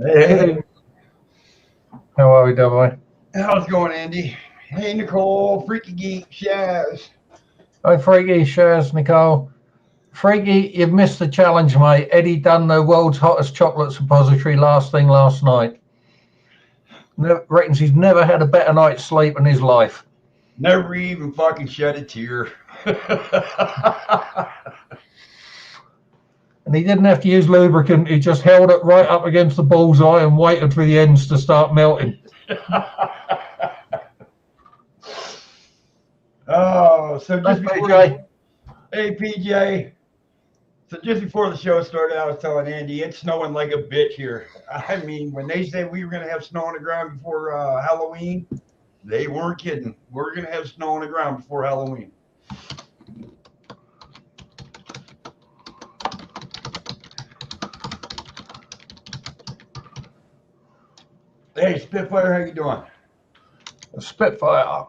Hey, How are we, Double? how's it going, Andy? Hey, Nicole, Freaky Geek, Shaz. Hi, Freaky, Shaz, Nicole. Freaky, you've missed the challenge, mate. Eddie done the world's hottest chocolate suppository last night. Reckons he's never had a better night's sleep in his life. Never even fucking shed a tear. And he didn't have to use lubricant. He just held it right up against the bullseye and waited for the ends to start melting. Oh, so Thanks, just before PJ. hey PJ, so just before the show started, I was telling Andy it's snowing like a bitch here. I mean, when they said we were gonna have snow on the ground before Halloween, they weren't kidding. We're gonna have snow on the ground before Halloween. Hey, Spitfire, how you doing? Spitfire.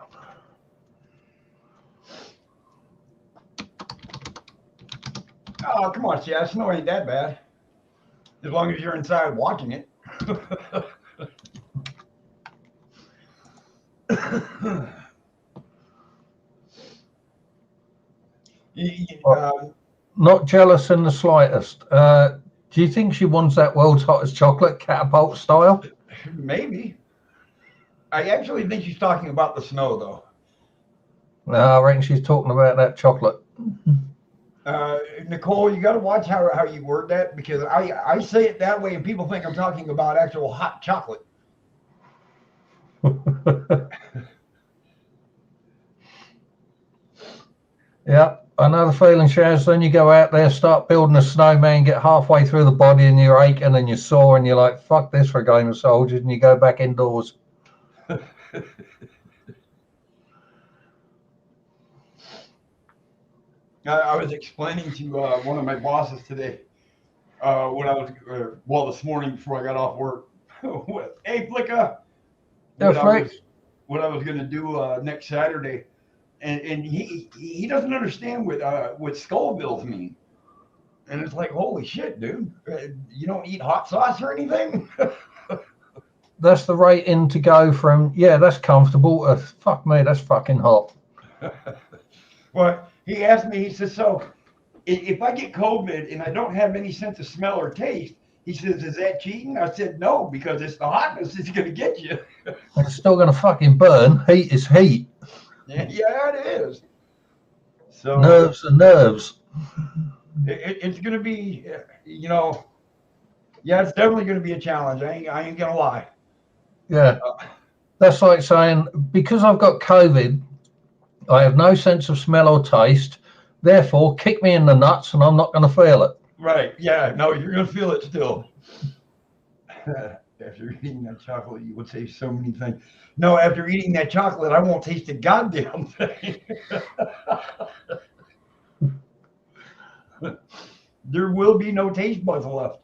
Oh, come on, Chad. Snow ain't that bad. As long as you're inside watching it. Not jealous in the slightest. Do you think she wants that world's hottest chocolate, catapult style? Maybe. I actually think she's talking about the snow, though. No, I reckon she's talking about that chocolate. Nicole, you got to watch how you word that because I say it that way and people think I'm talking about actual hot chocolate. Yeah, I know the feeling, Shaz. Then you go out there, start building a snowman, get halfway through the body and you're aching and you're sore and you're like, fuck this for a game of soldiers, and you go back indoors. I was explaining to one of my bosses today when I was, this morning before I got off work. Hey, Flicka, Yeah, Flick. what I was going to do next Saturday. And he doesn't understand what Skullbills mean. And it's like, holy shit, dude. You don't eat hot sauce or anything? That's the rating to go from, yeah, that's comfortable, to fuck me, that's fucking hot. Well, he asked me, he says, so if I get COVID and I don't have any sense of smell or taste, he says, is that cheating? I said, no, because it's the hotness that's going to get you. It's still going to fucking burn. Heat is heat. Yeah, it is. So nerves are nerves. It's going to be, yeah, it's definitely going to be a challenge. I ain't going to lie. Yeah. That's like saying, because I've got COVID, I have no sense of smell or taste. Therefore, kick me in the nuts and I'm not going to feel it. Right. Yeah. No, you're going to feel it still. After eating that chocolate, you would say so many things. No, after eating that chocolate, I won't taste a goddamn thing. There will be no taste buds left.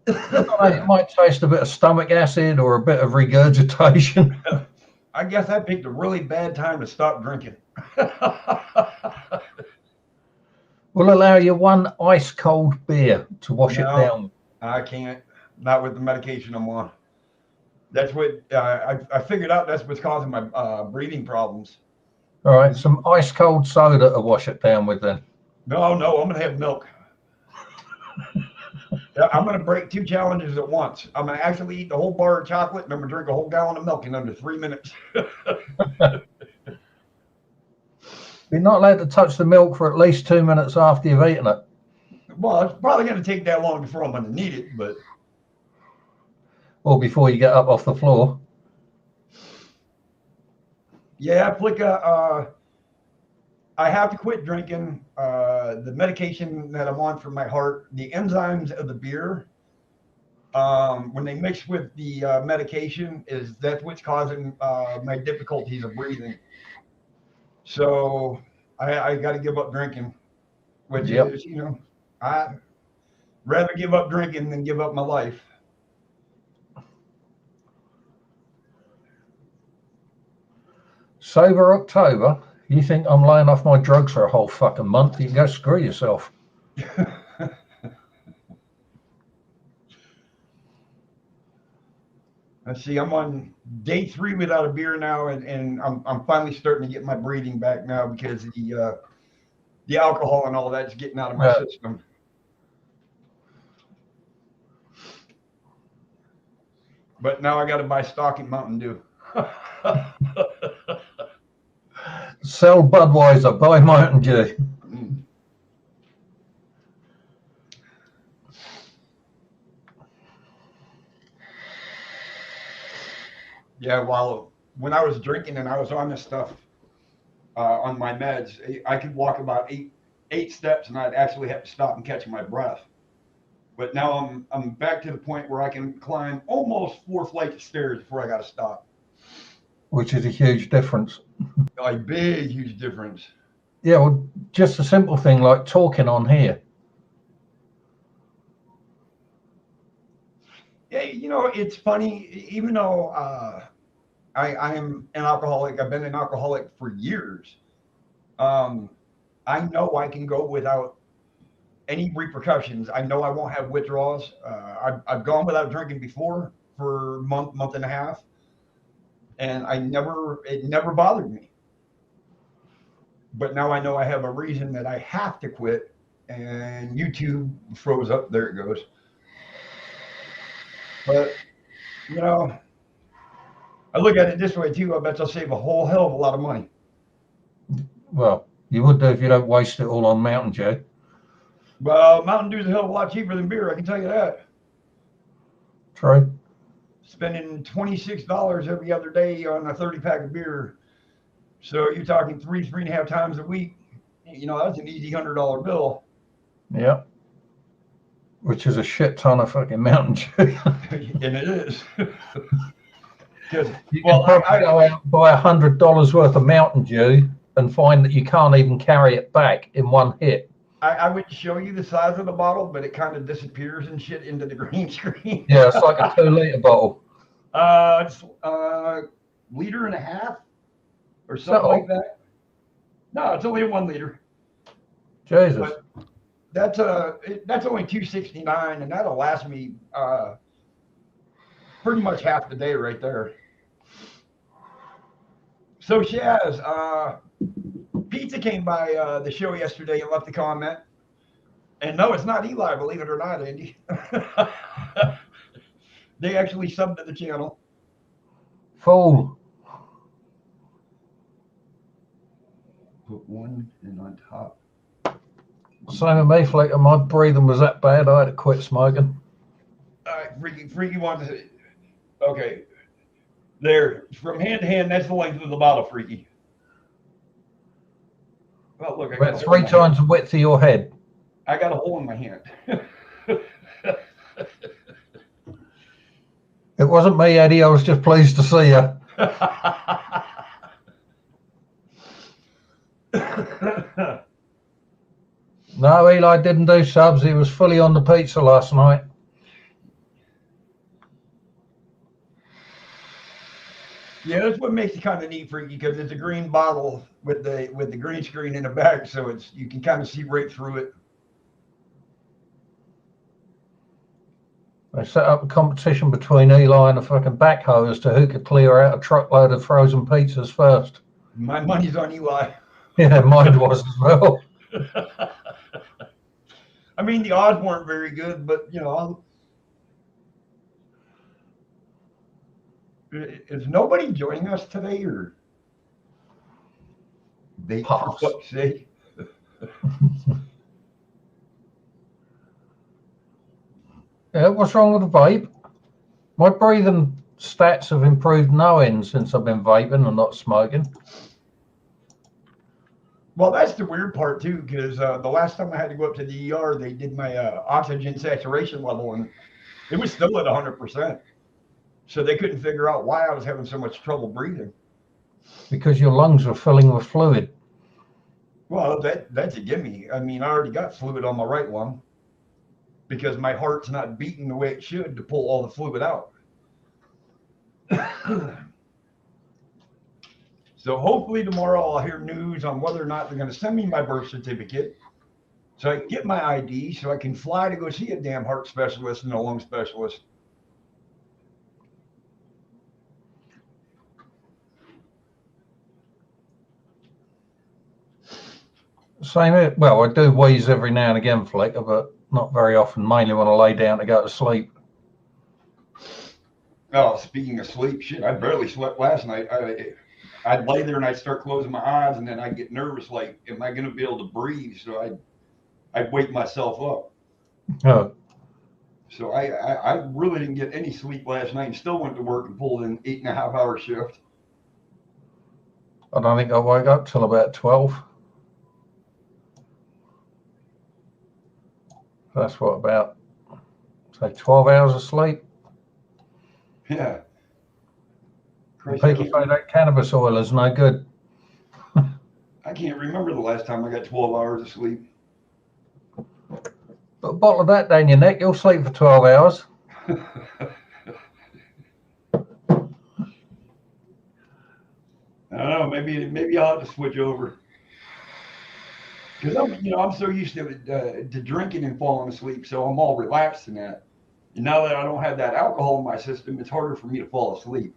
It might taste a bit of stomach acid or a bit of regurgitation. I guess I picked a really bad time to stop drinking. We'll allow you one ice cold beer to wash it down. I can't. Not with the medication I'm on. That's what I figured out. That's what's causing my breathing problems. All right, some ice cold soda to wash it down with then. No, I'm going to have milk. I'm going to break 2 challenges at once. I'm going to actually eat the whole bar of chocolate and I'm going to drink a whole gallon of milk in under 3 minutes. You're not allowed to touch the milk for at least 2 minutes after you've eaten it. Well, it's probably going to take that long before I'm going to need it, but. Or before you get up off the floor. Yeah, Flicka, I have to quit drinking. The medication that I'm on for my heart, the enzymes of the beer, when they mix with the medication, that's what's causing my difficulties of breathing. So I got to give up drinking, which is, I'd rather give up drinking than give up my life. Sober October? You think I'm laying off my drugs for a whole fucking month? You can go screw yourself. Let's see, I'm on day 3 without a beer now, and I'm finally starting to get my breathing back now because the alcohol and all that's getting out of my system. But now I got to buy stock in Mountain Dew. Sell Budweiser, buy Mountain Dew. Yeah, well, when I was drinking and I was on this stuff on my meds, I could walk about eight steps and I'd actually have to stop and catch my breath. But now I'm back to the point where I can climb almost 4 flights of stairs before I got to stop. Which is a huge difference. A big, huge difference. Yeah, well, just a simple thing like talking on here. Yeah, it's funny. Even though I am an alcoholic, I've been an alcoholic for years. I know I can go without any repercussions. I know I won't have withdrawals. I've gone without drinking before for a month and a half, and it never bothered me. But now I know I have a reason that I have to quit, and YouTube froze up. There it goes. But I look at it this way too. I bet you'll save a whole hell of a lot of money. Well, you would do if you don't waste it all on Mountain Dew. Well, Mountain Dew's a hell of a lot cheaper than beer. I can tell you that. True. Spending $26 every other day on a 30-pack of beer. So you're talking 3.5 times a week. That's an easy $100 bill. Yeah. Which is a shit ton of fucking Mountain Dew. And it is. You can probably go out and buy $100 worth of Mountain Dew and find that you can't even carry it back in one hit. I would show you the size of the bottle, but it kind of disappears and shit into the green screen. Yeah, it's like a 2-liter bottle. It's a liter and a half or something like that. No, it's only 1 liter. Jesus. But that's only $2.69, and that'll last me pretty much half the day right there. So Shaz, Pizza came by the show yesterday and left a comment. And no, it's not Eli, believe it or not, Andy. They actually subbed to the channel. Fool. Put one in on top. Same with me, Flicker. My breathing was that bad, I had to quit smoking. Freaky wanted to. Okay. There. From hand to hand, that's the length of the bottle, Freaky. Well, look, I got 3 times the width of your head. I got a hole in my hand. It wasn't me, Eddie. I was just pleased to see you. No, Eli didn't do subs. He was fully on the pizza last night. Yeah, that's what makes it kind of neat, Freaky, because it's a green bottle with the green screen in the back, so you can kind of see right through it. They set up a competition between Eli and a fucking backhoe as to who could clear out a truckload of frozen pizzas first. My money's on Eli. Yeah, mine was as well. I mean, the odds weren't very good, but is nobody joining us today, or they, for fuck's sake? Yeah, what's wrong with the vape? My breathing stats have improved no end since I've been vaping and not smoking. Well, that's the weird part too, because the last time I had to go up to the ER, they did my oxygen saturation level, and it was still at 100%. So they couldn't figure out why I was having so much trouble breathing. Because your lungs were filling with fluid. Well, that's a gimme. I mean, I already got fluid on my right lung because my heart's not beating the way it should to pull all the fluid out. So hopefully tomorrow I'll hear news on whether or not they're going to send me my birth certificate so I can get my ID so I can fly to go see a damn heart specialist and a lung specialist. Same here. Well, I do wheeze every now and again, Flicker, but not very often, mainly when I lay down to go to sleep. Oh, speaking of sleep, shit, I barely slept last night. I'd lay there and I'd start closing my eyes, and then I'd get nervous, like, am I going to be able to breathe? So I'd wake myself up. Oh, So I really didn't get any sleep last night and still went to work and pulled an 8.5 hour shift. I don't think I woke up till about 12. That's what, about, say, 12 hours of sleep? Yeah. Christ, People say that cannabis oil is no good. I can't remember the last time I got 12 hours of sleep. Put a bottle of that down your neck, you'll sleep for 12 hours. I don't know. Maybe I'll have to switch over because I'm so used to drinking and falling asleep, so I'm all relaxed in that. And now that I don't have that alcohol in my system, it's harder for me to fall asleep.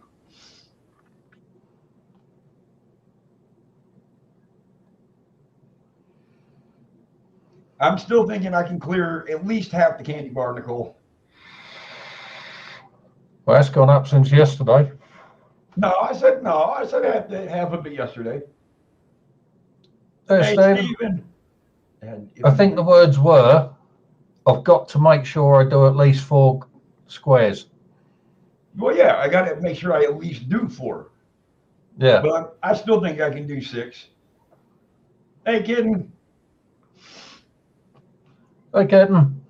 I'm still thinking I can clear at least half the candy bar, Nicole. Well, that's gone up since yesterday. No. I said half of it yesterday. Hey, Stephen. I think the words were, I've got to make sure I do at least 4 squares. Well, yeah, I got to make sure I at least do 4. Yeah. But I still think I can do 6. Hey, kitten. Hey, kitten.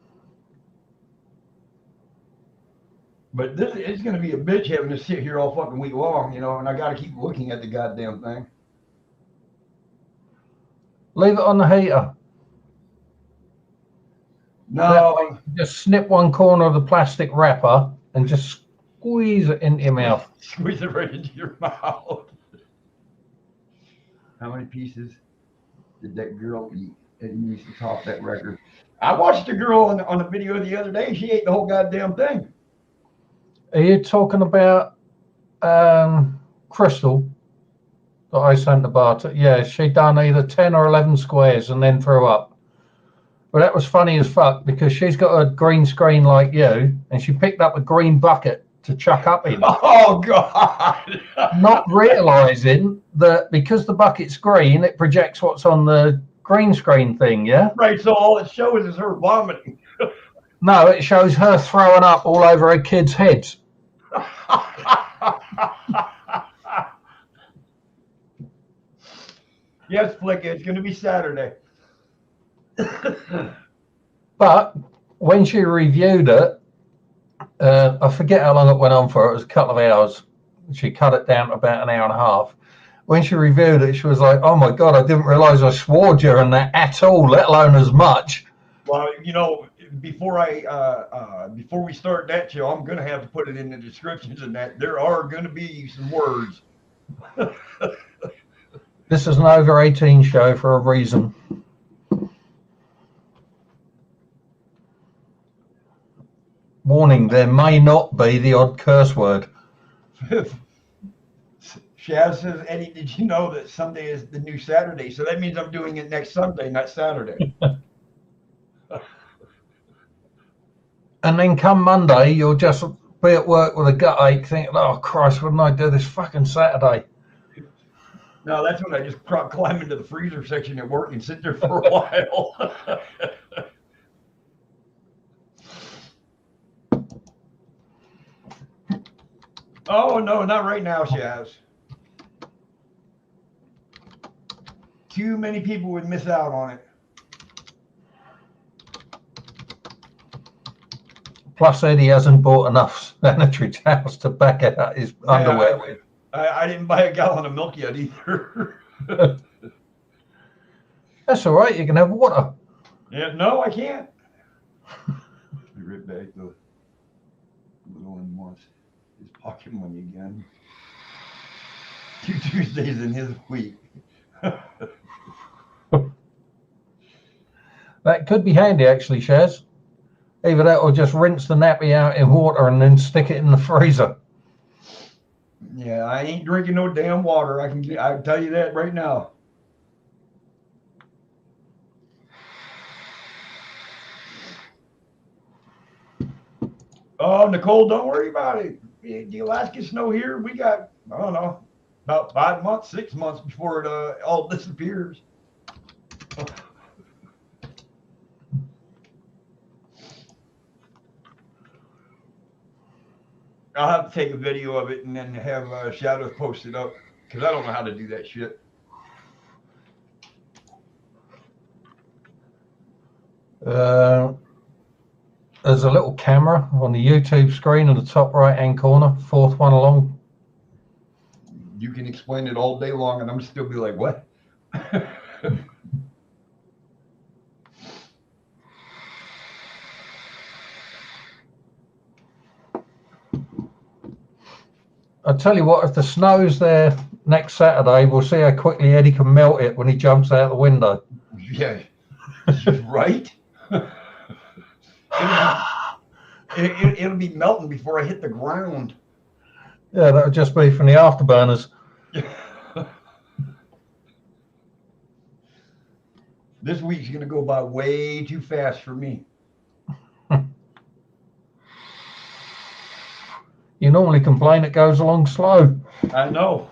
But this is going to be a bitch having to sit here all fucking week long, and I got to keep looking at the goddamn thing. Leave it on the heater. No. Just snip one corner of the plastic wrapper and just squeeze it into your mouth. Squeeze it right into your mouth. How many pieces did that girl eat? Eddie needs to top that record. I watched a girl on the video the other day. She ate the whole goddamn thing. Are you talking about Crystal that I sent to Barter? Yeah, she done either 10 or 11 squares and then threw up. But that was funny as fuck because she's got a green screen like you, and she picked up a green bucket to chuck up in. Oh, God. Not realizing that because the bucket's green, it projects what's on the green screen thing, yeah? Right, so all it shows is her vomiting. No, it shows her throwing up all over her kids' heads. Yes, Flick, it's going to be Saturday. But when she reviewed it, I forget how long it went on for. It was a couple of hours. She cut it down to about an hour and a half. When she reviewed it, she was like, "Oh my God, I didn't realize I swore during that at all, let alone as much." Well, before we start that show, I'm going to have to put it in the descriptions and that there are going to be some words. This is an over 18 show for a reason. Warning, there may not be the odd curse word. Shaz says, Eddie, did you know that Sunday is the new Saturday? So that means I'm doing it next Sunday, not Saturday. And then come Monday, you'll just be at work with a gut ache thinking, oh, Christ, wouldn't I do this fucking Saturday? No, that's when I just climb into the freezer section at work and sit there for a while. Oh, no, not right now, Shaz. Too many people would miss out on it. Plus, Eddie hasn't bought enough sanitary towels to back out his underwear with. I didn't buy a gallon of milk yet either. That's all right. You can have water. Yeah, no, I can't. Right back the little one wants his pocket money again. 2 Tuesdays in his week. That could be handy, actually, Shaz. Either that or just rinse the nappy out in water and then stick it in the freezer. Yeah, I ain't drinking no damn water. I can tell you that right now. Oh, Nicole, don't worry about it. The Alaska snow here, we got, I don't know, about 5 months, 6 months before it all disappears. I'll have to take a video of it and then have Shadows post it up because I don't know how to do that shit. There's a little camera on the YouTube screen in the top right-hand corner, fourth one along. You can explain it all day long and I'm still be like, what? I tell you what, if the snow's there next Saturday, we'll see how quickly Eddie can melt it when he jumps out the window. Yeah, right? It'll be melting before I hit the ground. Yeah, that would just be from the afterburners. This week's going to go by way too fast for me. You normally complain it goes along slow. I know.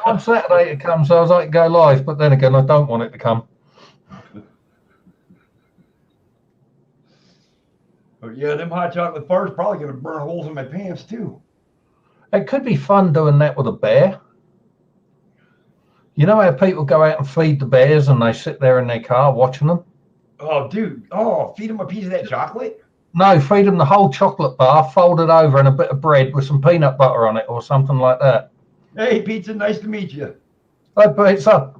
On Saturday it comes, so I was like, go live, but then again, I don't want it to come. But yeah, them hot chocolate bars probably going to burn holes in my pants too. It could be fun doing that with a bear. You know how people go out and feed the bears and they sit there in their car watching them? Oh, dude. Oh, feed them a piece of that chocolate? No, feed them the whole chocolate bar, fold it over in a bit of bread with some peanut butter on it or something like that. Hey, pizza, nice to meet you. Oh, but it's up.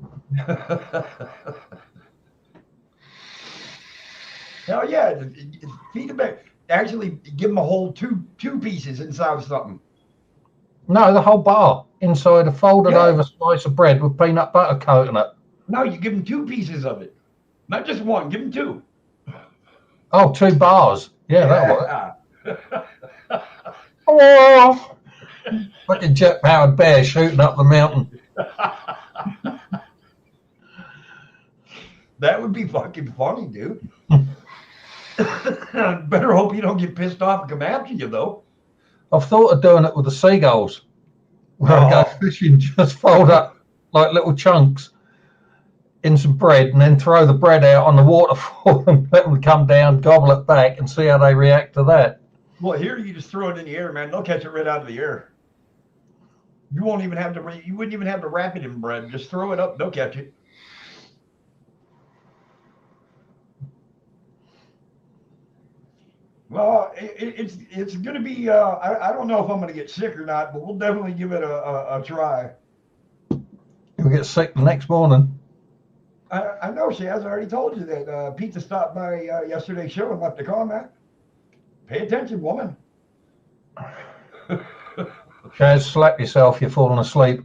Hell yeah. Feed them back. Actually, give them a whole two pieces inside of something. No, the whole bar inside a folded over slice of bread with peanut butter coating it. No, you give them 2 pieces of it. Not just one, give them 2. Oh, 2 bars. Yeah, that'll work. Oh, like a jet-powered bear shooting up the mountain. That would be fucking funny, dude. Better hope you don't get pissed off and come after you, though. I've thought of doing it with the seagulls. Where I go fishing, just fold up like little chunks in some bread and then throw the bread out on the waterfall and let them come down, gobble it back and see how they react to that. Well, here you just throw it in the air, man. They'll catch it right out of the air. You won't even have to, you wouldn't even have to wrap it in bread. Just throw it up, they'll catch it. Well, it's going to be, I don't know if I'm going to get sick or not, but we'll definitely give it a try. You'll get sick the next morning. I know she has already told you that. Pizza stopped by yesterday's show and left a comment. Pay attention, woman. Guys, slap yourself, you're falling asleep.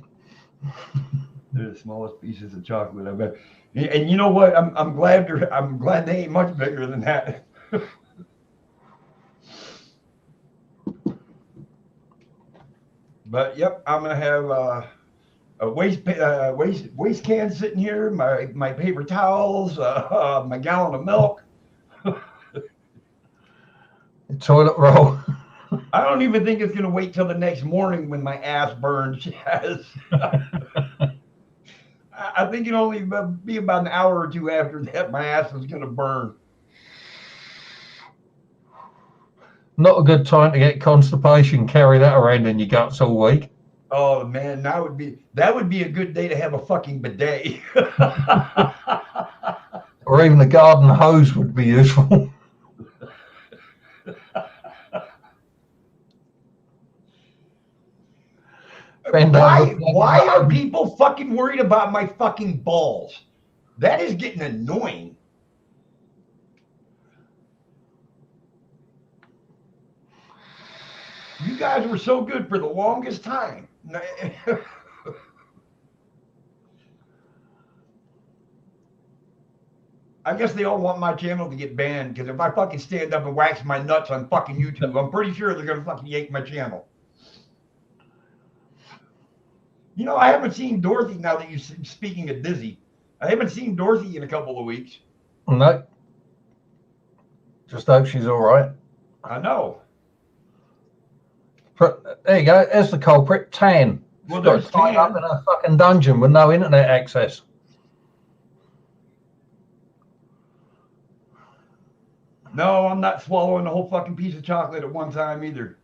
They're the smallest pieces of chocolate, I bet. And you know what? I'm glad they ain't much bigger than that. But yep, I'm gonna have a waste can sitting here, my paper towels, my gallon of milk. Toilet roll. I don't even think it's gonna wait till the next morning when my ass burns. Yes. I think it'll only be about an hour or 2 after that my ass is gonna burn. Not a good time to get constipation, carry that around in your guts all week. Oh man, that would be a good day to have a fucking bidet. Or even a garden hose would be useful. Why are people fucking worried about my fucking balls? That is getting annoying. You guys were so good for the longest time. I guess they all want my channel to get banned because if I fucking stand up and wax my nuts on fucking YouTube, I'm pretty sure they're gonna fucking yank my channel. You know, I haven't seen Dorothy now that you're speaking of Dizzy. I haven't seen Dorothy in a couple of weeks. No. Just hope she's all right. I know. There you go. There's the culprit. Tan. Well, Got there's tied up Tan. in a fucking dungeon with no internet access. No, I'm not swallowing the whole fucking piece of chocolate at one time either.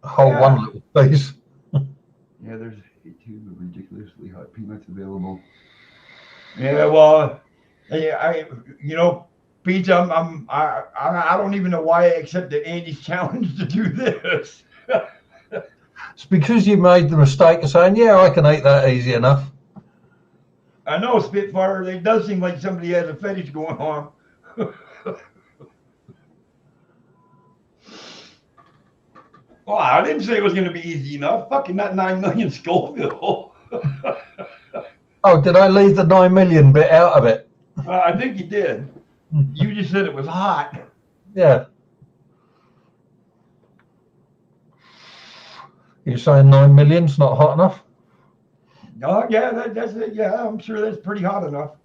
A whole Yeah. one little piece. Yeah, there's a tube of ridiculously hot peanuts available. Yeah, well, I you know, Pete, I don't even know why I accepted Andy's challenge to do this. It's because you made the mistake of saying, yeah, I can eat that easy enough. I know, Spitfire, it does seem like somebody has a fetish going on. Well, I didn't say it was going to be easy enough. Fucking that 9 million Scoville. Oh, did I leave the 9 million bit out of it? I think you did. You just said it was hot. Yeah. You're saying 9 million's not hot enough? Oh, yeah, that's it. Yeah, I'm sure that's pretty hot enough.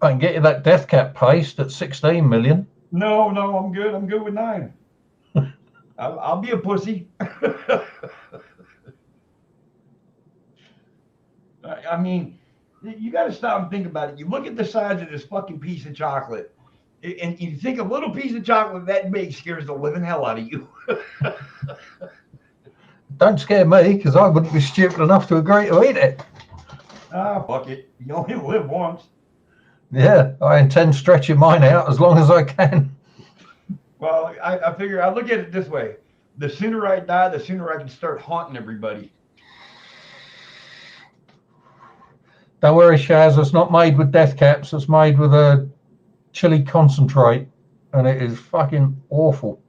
I can get you that death cap paste at 16 million. No, I'm good. I'm good with 9. I'll be a pussy. I mean, you got to stop and think about it. You look at the size of this fucking piece of chocolate, and you think a little piece of chocolate that big scares the living hell out of you. Don't scare me, because I wouldn't be stupid enough to agree to eat it. Ah, fuck it. You only live once. Yeah, I intend stretching mine out as long as I can. Well, I figure I look at it this way. The sooner I die, the sooner I can start haunting everybody. Don't worry, Shaz, it's not made with death caps. It's made with a chili concentrate, and it is fucking awful.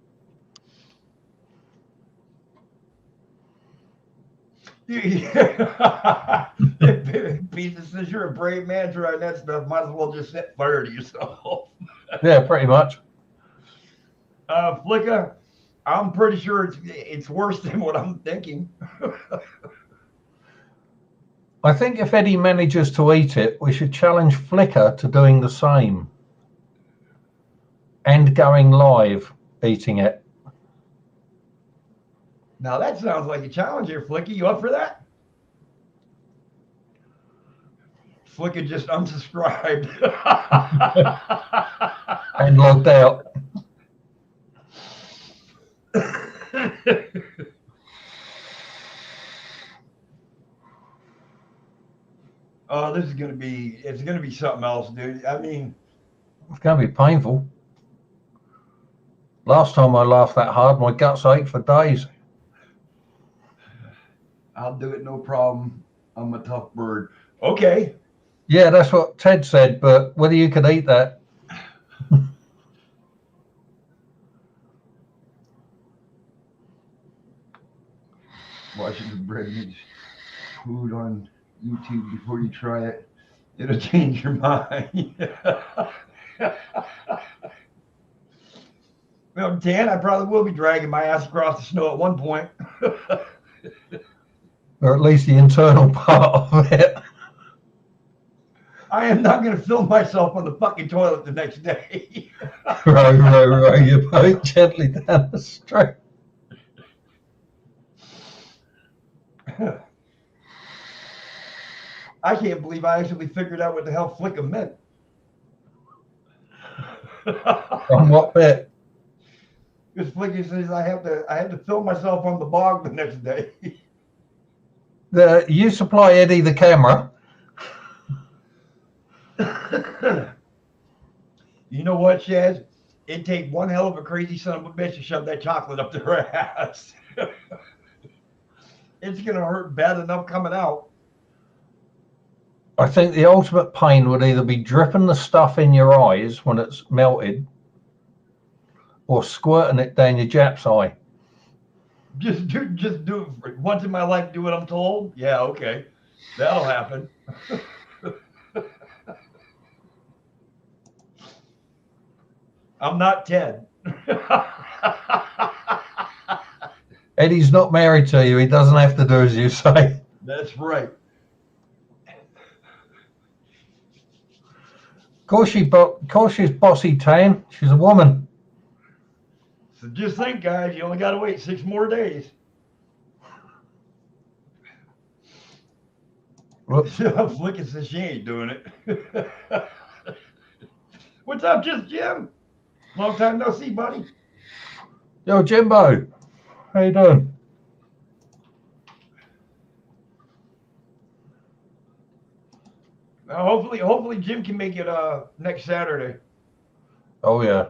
Pieces says you're a brave man trying that stuff. Might as well just set fire to yourself. Yeah, pretty much. Flicka, I'm pretty sure it's worse than what I'm thinking. I think if Eddie manages to eat it, we should challenge Flickr to doing the same. And going live eating it. Now that sounds like a challenge here, Flicky. You up for that? Flicky just unsubscribed. And logged out. Oh, it's gonna be something else, dude. I mean, It's going to be painful. Last time I laughed that hard, my guts ached for days. I'll do it, no problem. I'm a tough bird. Okay. Yeah, that's what Ted said, but whether you could eat that. Watching the bread mix food on YouTube before you try it, it'll change your mind. Well, Dan, I probably will be dragging my ass across the snow at one point. Or at least the internal part of it. I am not going to film myself on the fucking toilet the next day. Row your boat gently down the street. I can't believe I actually figured out what the hell Flicka meant. On what bit? Because Flicky says I have to film myself on the bog the next day. You supply Eddie the camera. You know what, Shaz? It'd take one hell of a crazy son of a bitch to shove that chocolate up their ass. It's gonna hurt bad enough coming out. I think the ultimate pain would either be dripping the stuff in your eyes when it's melted, or squirting it down your Jap's eye. Just do it once in my life. Do what I'm told. Yeah, okay, that'll happen. I'm not Ted. Eddie's not married to you. He doesn't have to do as you say. That's right. Of course she's bossy, Tan. She's a woman. So just think, guys, you only got to wait 6 more days. Flicky says she ain't doing it. What's up, Just Jim? Long time no see, buddy. Yo, Jimbo. How you doing? Hopefully Jim can make it next Saturday. Oh, yeah.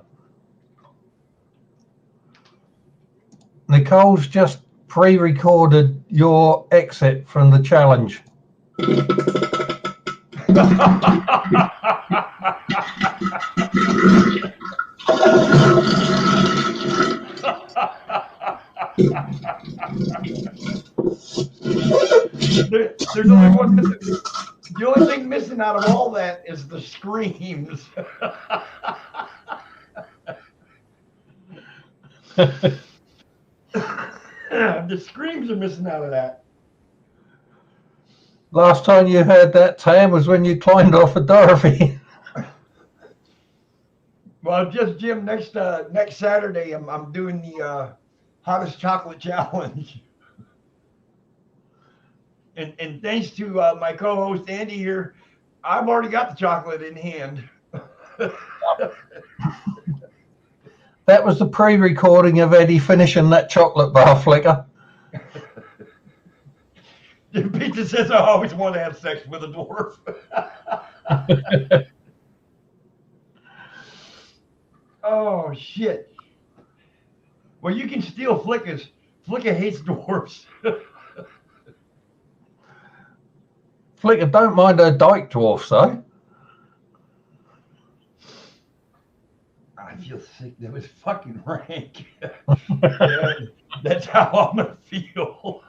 Nicole's just pre-recorded your exit from the challenge. There's only one. The only thing missing out of all that is the screams. The screams are missing out of that. Last time you heard that, Tam, was when you climbed off of Dorothy. Well, Just Jim, next Saturday, I'm doing the hottest chocolate challenge. And thanks to my co-host Andy here, I've already got the chocolate in hand. That was the pre-recording of Eddie finishing that chocolate bar, Flicker. Pizza says I always want to have sex with a dwarf. Oh shit! Well, you can steal Flicka's. Flicka hates dwarfs. Flicker don't mind her dyke dwarfs, though. I feel sick. That was fucking rank. Yeah, that's how I'm gonna feel.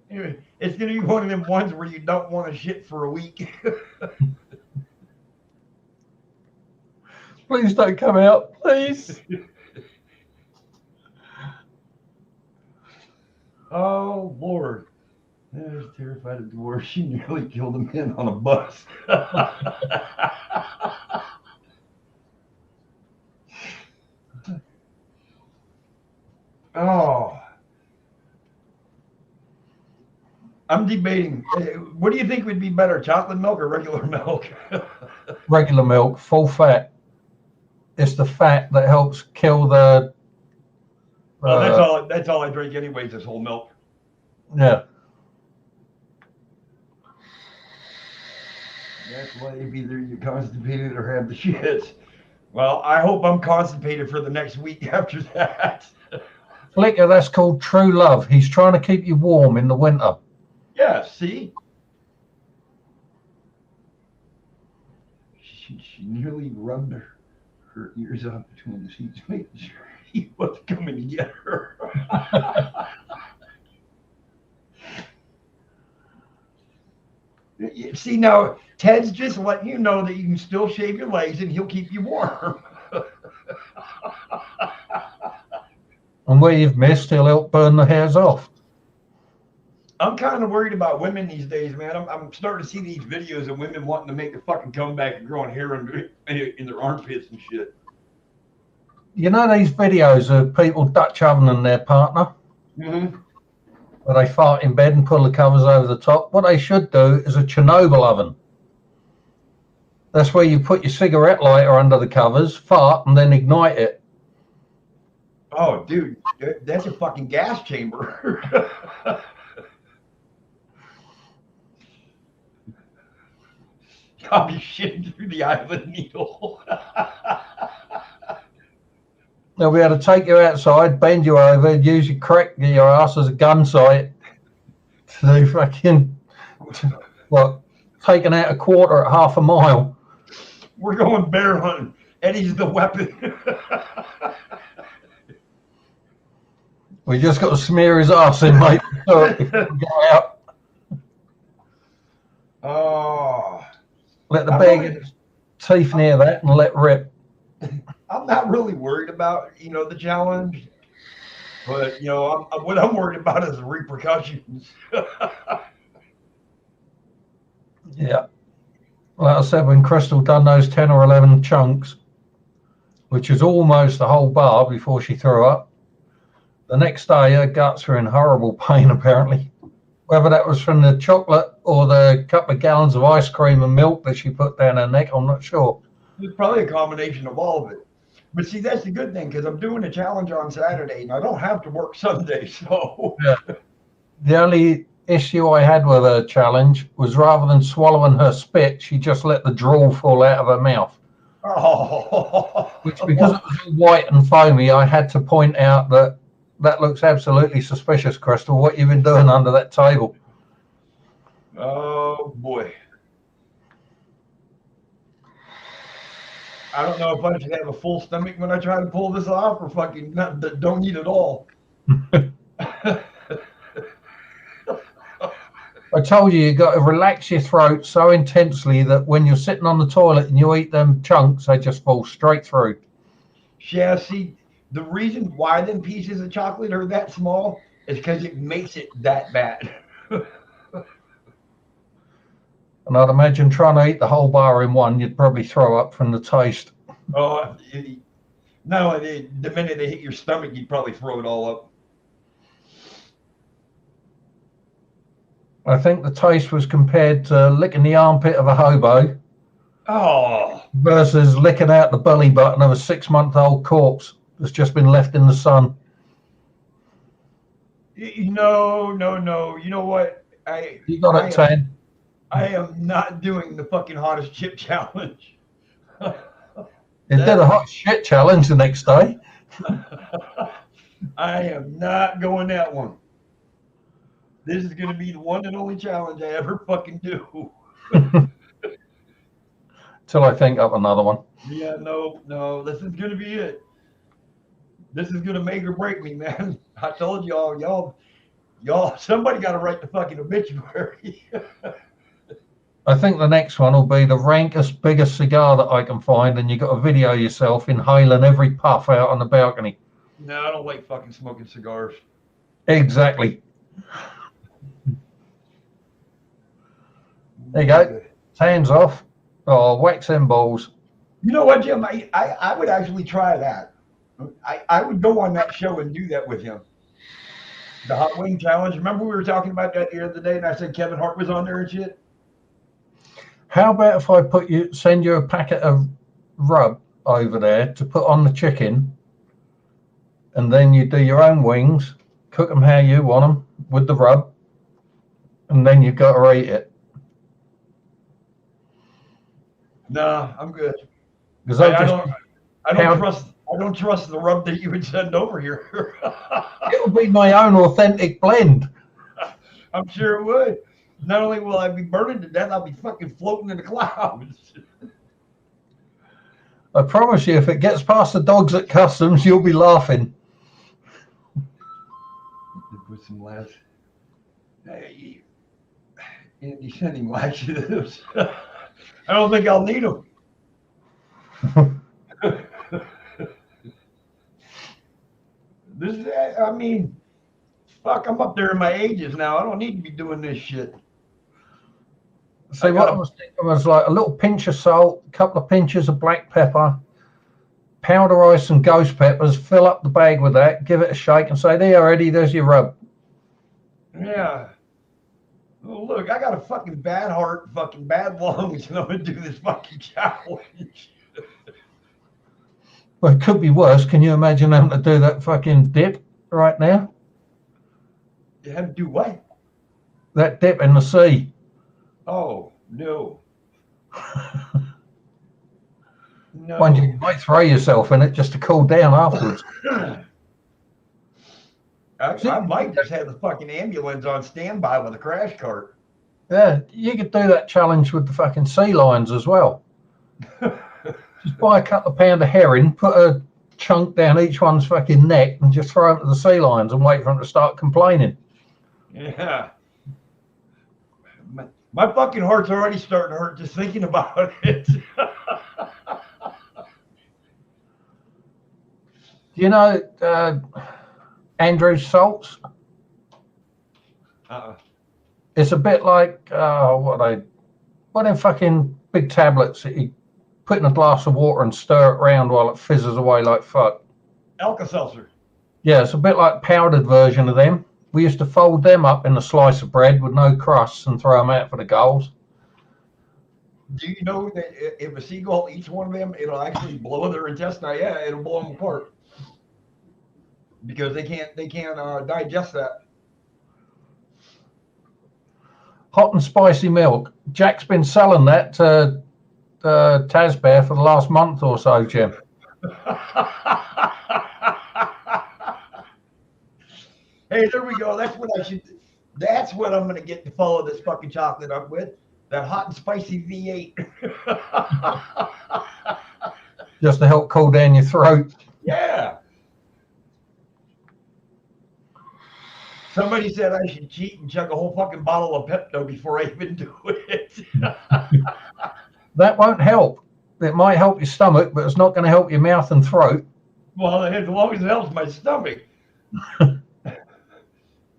Anyway, it's gonna be one of them ones where you don't want to shit for a week. Please don't come out, please. Oh Lord. I was terrified of dwarfs. She nearly killed a man on a bus. Oh. I'm debating. What do you think would be better, chocolate milk or regular milk? Regular milk, full fat. It's the fat that helps kill the. That's all I drink anyways. Is whole milk. Yeah. That's why either you're constipated or have the shits. Well, I hope I'm constipated for the next week after that. Flicker, that's called true love. He's trying to keep you warm in the winter. Yeah, see? She nearly rubbed her ears out between the seats, making sure he was coming to get her. See, now, Ted's just letting you know that you can still shave your legs and he'll keep you warm. And where you've missed, he'll help burn the hairs off. I'm kind of worried about women these days, man. I'm starting to see these videos of women wanting to make a fucking comeback and growing hair in their armpits and shit. You know these videos of people Dutch ovening their partner? Mm-hmm. Where they fart in bed and pull the covers over the top? What they should do is a Chernobyl oven. That's where you put your cigarette lighter under the covers, fart, and then ignite it. Oh, dude, that's a fucking gas chamber. I'll be shitting through the eye of a needle. They'll be able to take you outside, bend you over, use your ass as a gun sight to fucking, taking out a quarter at half a mile. We're going bear hunting. Eddie's the weapon. We just got to smear his ass in, mate. Go out. Oh. Let the bear get his teeth near that and let rip. I'm not really worried about, the challenge. But, what I'm worried about is the repercussions. Yeah. Like I said, when Crystal done those 10 or 11 chunks, which is almost the whole bar before she threw up, the next day her guts were in horrible pain apparently. Whether that was from the chocolate or the couple of gallons of ice cream and milk that she put down her neck, I'm not sure. It's probably a combination of all of it. But see, that's the good thing, because I'm doing a challenge on Saturday and I don't have to work Sunday. So yeah. The only issue I had with her challenge was rather than swallowing her spit, she just let the drool fall out of her mouth. Oh. Which, because it was all white and foamy, I had to point out that looks absolutely suspicious, Crystal. What you've been doing under that table? Oh boy. I don't know if I should have a full stomach when I try to pull this off, or fucking don't eat at all. I told you got to relax your throat so intensely that when you're sitting on the toilet and you eat them chunks, they just fall straight through. Yeah, see, the reason why them pieces of chocolate are that small is because it makes it that bad. And I'd imagine trying to eat the whole bar in one, you'd probably throw up from the taste. Oh, no, the minute they hit your stomach, you'd probably throw it all up. I think the taste was compared to licking the armpit of a hobo. Oh. Versus licking out the belly button of a 6-month-old corpse that's just been left in the sun. No. You know what? You got it, 10. I am not doing the fucking hottest chip challenge. It did a hot shit challenge the next day. I am not going that one. This is going to be the one and only challenge I ever fucking do. Till I think up another one. Yeah, no, this is going to be it. This is going to make or break me, man. I told y'all, somebody got to write the fucking obituary. I think the next one will be the rankest, biggest cigar that I can find, and you got to video yourself inhaling every puff out on the balcony. No, I don't like fucking smoking cigars. Exactly. There you go. Hands off. Oh, wax them balls. You know what, Jim? I would actually try that. I would go on that show and do that with him. The hot wing challenge. Remember we were talking about that the other day, and I said Kevin Hart was on there and shit. How about if I send you a packet of rub over there to put on the chicken, and then you do your own wings, cook them how you want them with the rub, and then you've got to eat it. No, I'm good. Because I don't trust the rub that you would send over here. It'll be my own authentic blend. I'm sure it would. Not only will I be burning to death, I'll be fucking floating in the clouds. I promise you, if it gets past the dogs at customs, you'll be laughing. Put some laughs. Hey, Andy, send him laxatives. I don't think I'll need them. I mean, fuck, I'm up there in my ages now. I don't need to be doing this shit. So what I was thinking was like a little pinch of salt, a couple of pinches of black pepper, powder ice and ghost peppers, fill up the bag with that, give it a shake and say, there, Eddie, there's your rub. Yeah. Oh, look, I got a fucking bad heart, fucking bad lungs, and I'm going to do this fucking challenge. Well, it could be worse. Can you imagine having to do that fucking dip right now? You have to do what? That dip in the sea. Oh, no. No. Mind you might throw yourself in it just to cool down afterwards. I might just have the fucking ambulance on standby with a crash cart. Yeah, you could do that challenge with the fucking sea lions as well. Just buy a couple of pound of herring, put a chunk down each one's fucking neck and just throw them to the sea lions and wait for them to start complaining. Yeah. My fucking heart's already starting to hurt just thinking about it. Do you know Andrew's salts? It's a bit like What them fucking big tablets that you put in a glass of water and stir it around while it fizzes away like fuck. Alka-Seltzer. Yeah, it's a bit like powdered version of them. We used to fold them up in a slice of bread with no crusts and throw them out for the goals. Do you know that if a seagull eats one of them, it'll actually blow their intestine? Yeah, it'll blow them apart because they can't digest that. Hot and spicy milk. Jack's been selling that to Tazbear for the last month or so, Jim. Hey, there we go. That's what I should. That's what I'm gonna get to follow this fucking chocolate up with. That hot and spicy V8. Just to help cool down your throat. Yeah. Somebody said I should cheat and chug a whole fucking bottle of Pepto before I even do it. That won't help. It might help your stomach, but it's not going to help your mouth and throat. Well, as long as it helps my stomach.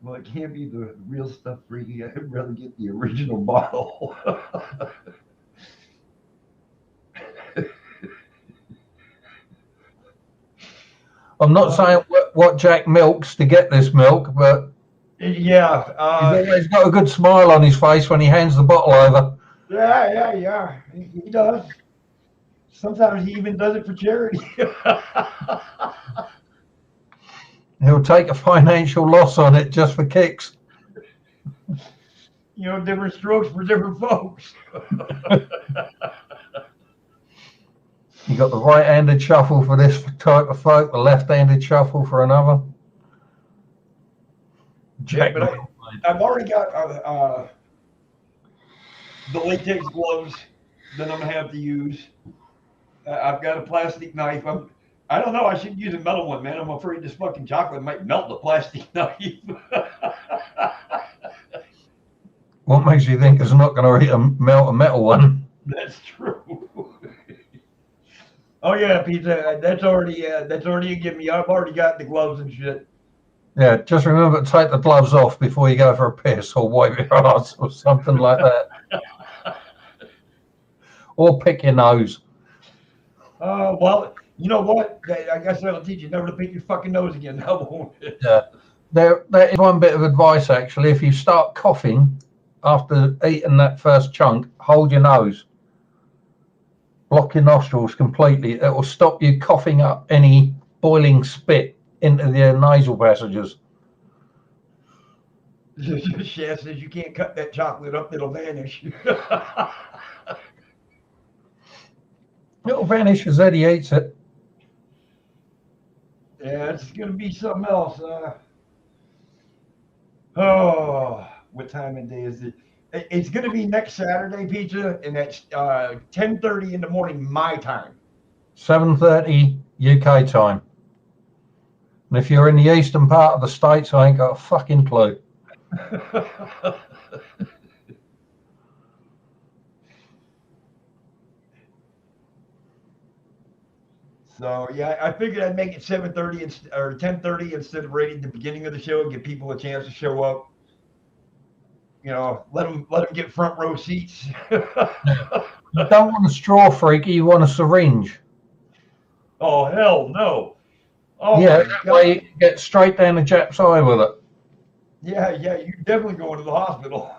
Well, it can't be the real stuff, Freaky. I'd rather get the original bottle. I'm not saying what Jack milks to get this milk, but yeah. he's always got a good smile on his face when he hands the bottle over. Yeah. He does. Sometimes he even does it for charity. He'll take a financial loss on it just for kicks. You know, different strokes for different folks. You got the right-handed shuffle for this type of folk, the left-handed shuffle for another. Yeah, but I've already got the latex gloves that I'm gonna have to use. I've got a plastic knife. I don't know. I should use a metal one, man. I'm afraid this fucking chocolate might melt the plastic knife. What makes you think it's not going to melt a metal one? That's true. Oh yeah, pizza. That's already a gimme. I've already got the gloves and shit. Yeah, just remember to take the gloves off before you go for a piss or wipe your ass or something like that. Or pick your nose. Well, you know what? I guess that'll teach you never to pick your fucking nose again. Now, won't it? Yeah. There is one bit of advice, actually. If you start coughing after eating that first chunk, hold your nose. Block your nostrils completely. It will stop you coughing up any boiling spit into the nasal passages. Chef says you can't cut that chocolate up, it'll vanish. It'll vanish as Eddie eats it. Yeah, it's going to be something else. Oh, what time of day is it? It's going to be next Saturday, Pizza, and that's 10:30 in the morning, my time. 7:30 UK time. And if you're in the eastern part of the States, I ain't got a fucking clue. So yeah, I figured I'd make it 7:30 or 10:30 instead of right at the beginning of the show, give people a chance to show up. You know, let them get front row seats. You don't want a straw, Freaky. You want a syringe. Oh hell no! Oh yeah, that way you get straight down the Jap's eye with it. Yeah, you're definitely going to the hospital.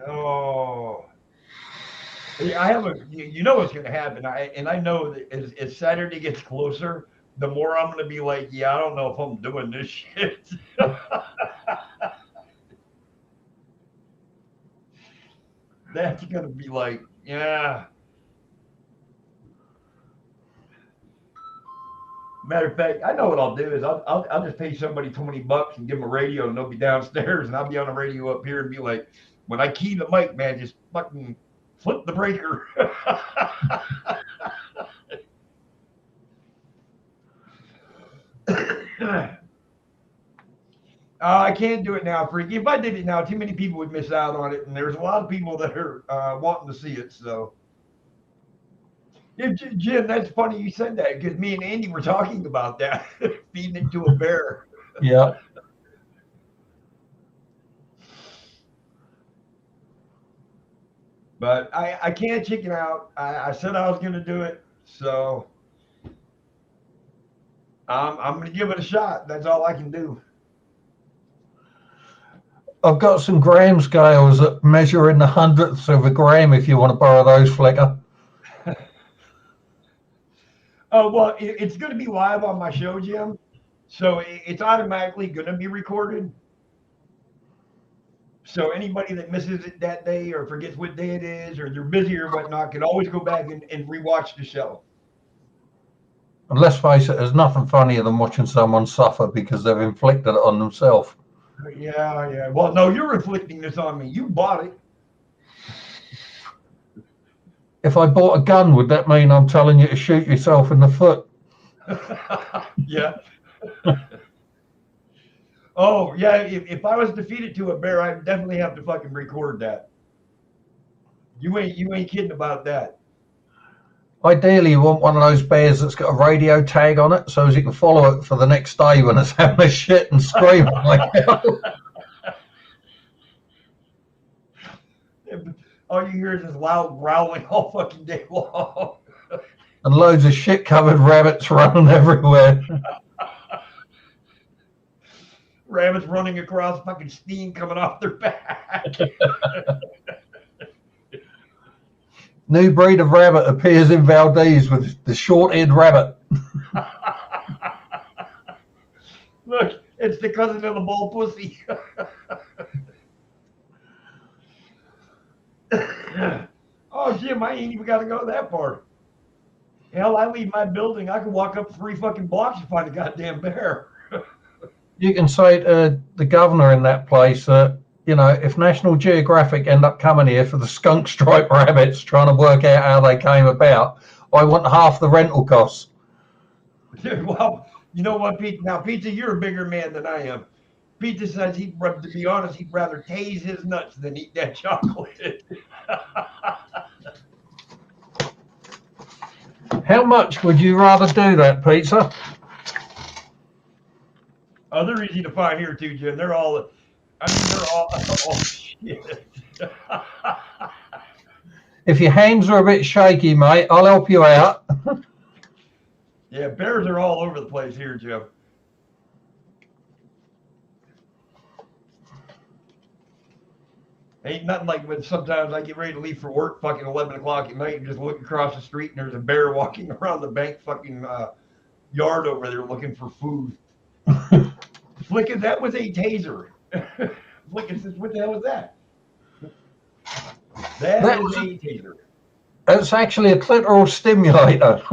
Oh, I have you know what's going to happen. I know that as Saturday gets closer, the more I'm going to be like, yeah, I don't know if I'm doing this shit. That's going to be like, yeah. Matter of fact, I know what I'll do is I'll just pay somebody $20 and give them a radio and they'll be downstairs and I'll be on the radio up here and be like, when I key the mic, man, just fucking flip the breaker. I can't do it now, Freaky. If I did it now, too many people would miss out on it, and there's a lot of people that are wanting to see it. So, yeah, Jim, that's funny you said that because me and Andy were talking about that, feeding it to a bear. Yeah. But I can't chicken out. I said I was going to do it, so I'm going to give it a shot. That's all I can do. I've got some gram scales that measure in the hundredths of a gram if you want to borrow those, Flicker. Oh, well, it's going to be live on my show, Jim. So it's automatically going to be recorded. So anybody that misses it that day or forgets what day it is or they're busy or whatnot can always go back and rewatch the show. And let's face it, there's nothing funnier than watching someone suffer because they've inflicted it on themselves. Yeah, yeah. Well, no, you're inflicting this on me. You bought it. If I bought a gun, would that mean I'm telling you to shoot yourself in the foot? Yeah. Oh, yeah. If I was defeated to a bear, I'd definitely have to fucking record that. You ain't kidding about that. Ideally, you want one of those bears that's got a radio tag on it so as you can follow it for the next day when it's having a shit and screaming like hell. All you hear is this loud growling all fucking day long. And loads of shit-covered rabbits running everywhere. Rabbits running across, fucking steam coming off their back. New breed of rabbit appears in Valdez with the short-eared rabbit. Look, it's the cousin of the bull pussy. Oh, Jim, I ain't even got to go that far. Hell, I leave my building. I can walk up 3 fucking blocks and find a goddamn bear. You can say to the governor in that place that, you know, if National Geographic end up coming here for the skunk stripe rabbits trying to work out how they came about, I want half the rental costs. Well, you know what, Pete? Now, Pizza, you're a bigger man than I am. Pizza says to be honest, he'd rather tase his nuts than eat that chocolate. How much would you rather do that, Pizza? Oh, they're easy to find here too, Jim. They're all oh shit. If your hands are a bit shaky, mate, I'll help you out. Yeah, bears are all over the place here, Jim. Ain't nothing like when sometimes I get ready to leave for work fucking 11 o'clock at night and just look across the street and there's a bear walking around the bank fucking yard over there looking for food. Flicking, that was a taser. Flicking says, what the hell was that? That was a taser. It's actually a clitoral stimulator.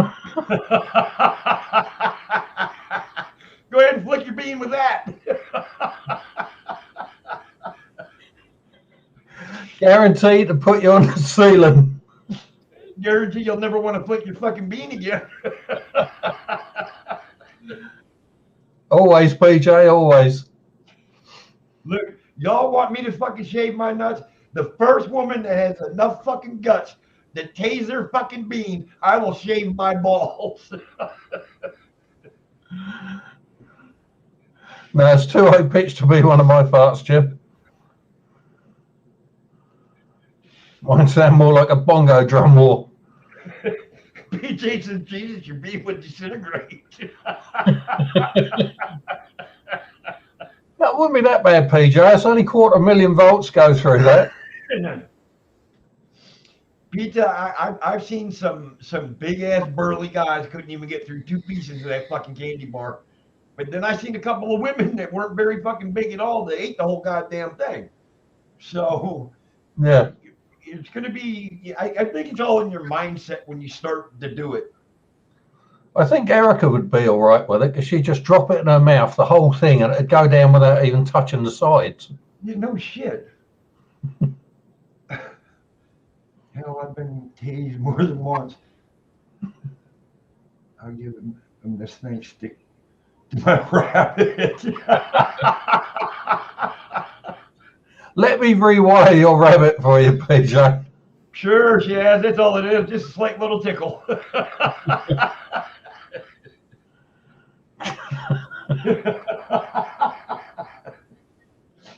Go ahead and flick your bean with that. Guaranteed to put you on the ceiling. Guarantee you'll never want to flick your fucking bean again. Always, PJ, always. Look, y'all want me to fucking shave my nuts? The first woman that has enough fucking guts to tase their fucking bean, I will shave my balls. No, it's too high pitched to be one of my farts, Jim. Mine sound more like a bongo drum war. PJ says, Jesus, your bean would disintegrate. That wouldn't be that bad, PJ. It's only 250,000 volts go through that. Pizza, I've seen some big ass burly guys couldn't even get through 2 pieces of that fucking candy bar. But then I seen a couple of women that weren't very fucking big at all that ate the whole goddamn thing. So yeah, it's gonna be. I think it's all in your mindset when you start to do it. I think Erica would be all right with it because she'd just drop it in her mouth, the whole thing, and it'd go down without even touching the sides. You know, shit. Hell, I've been tased more than once. I'll give him this thing stick to my rabbit. Let me rewire your rabbit for you, PJ. Sure, Shaz, that's all it is. Just a slight little tickle.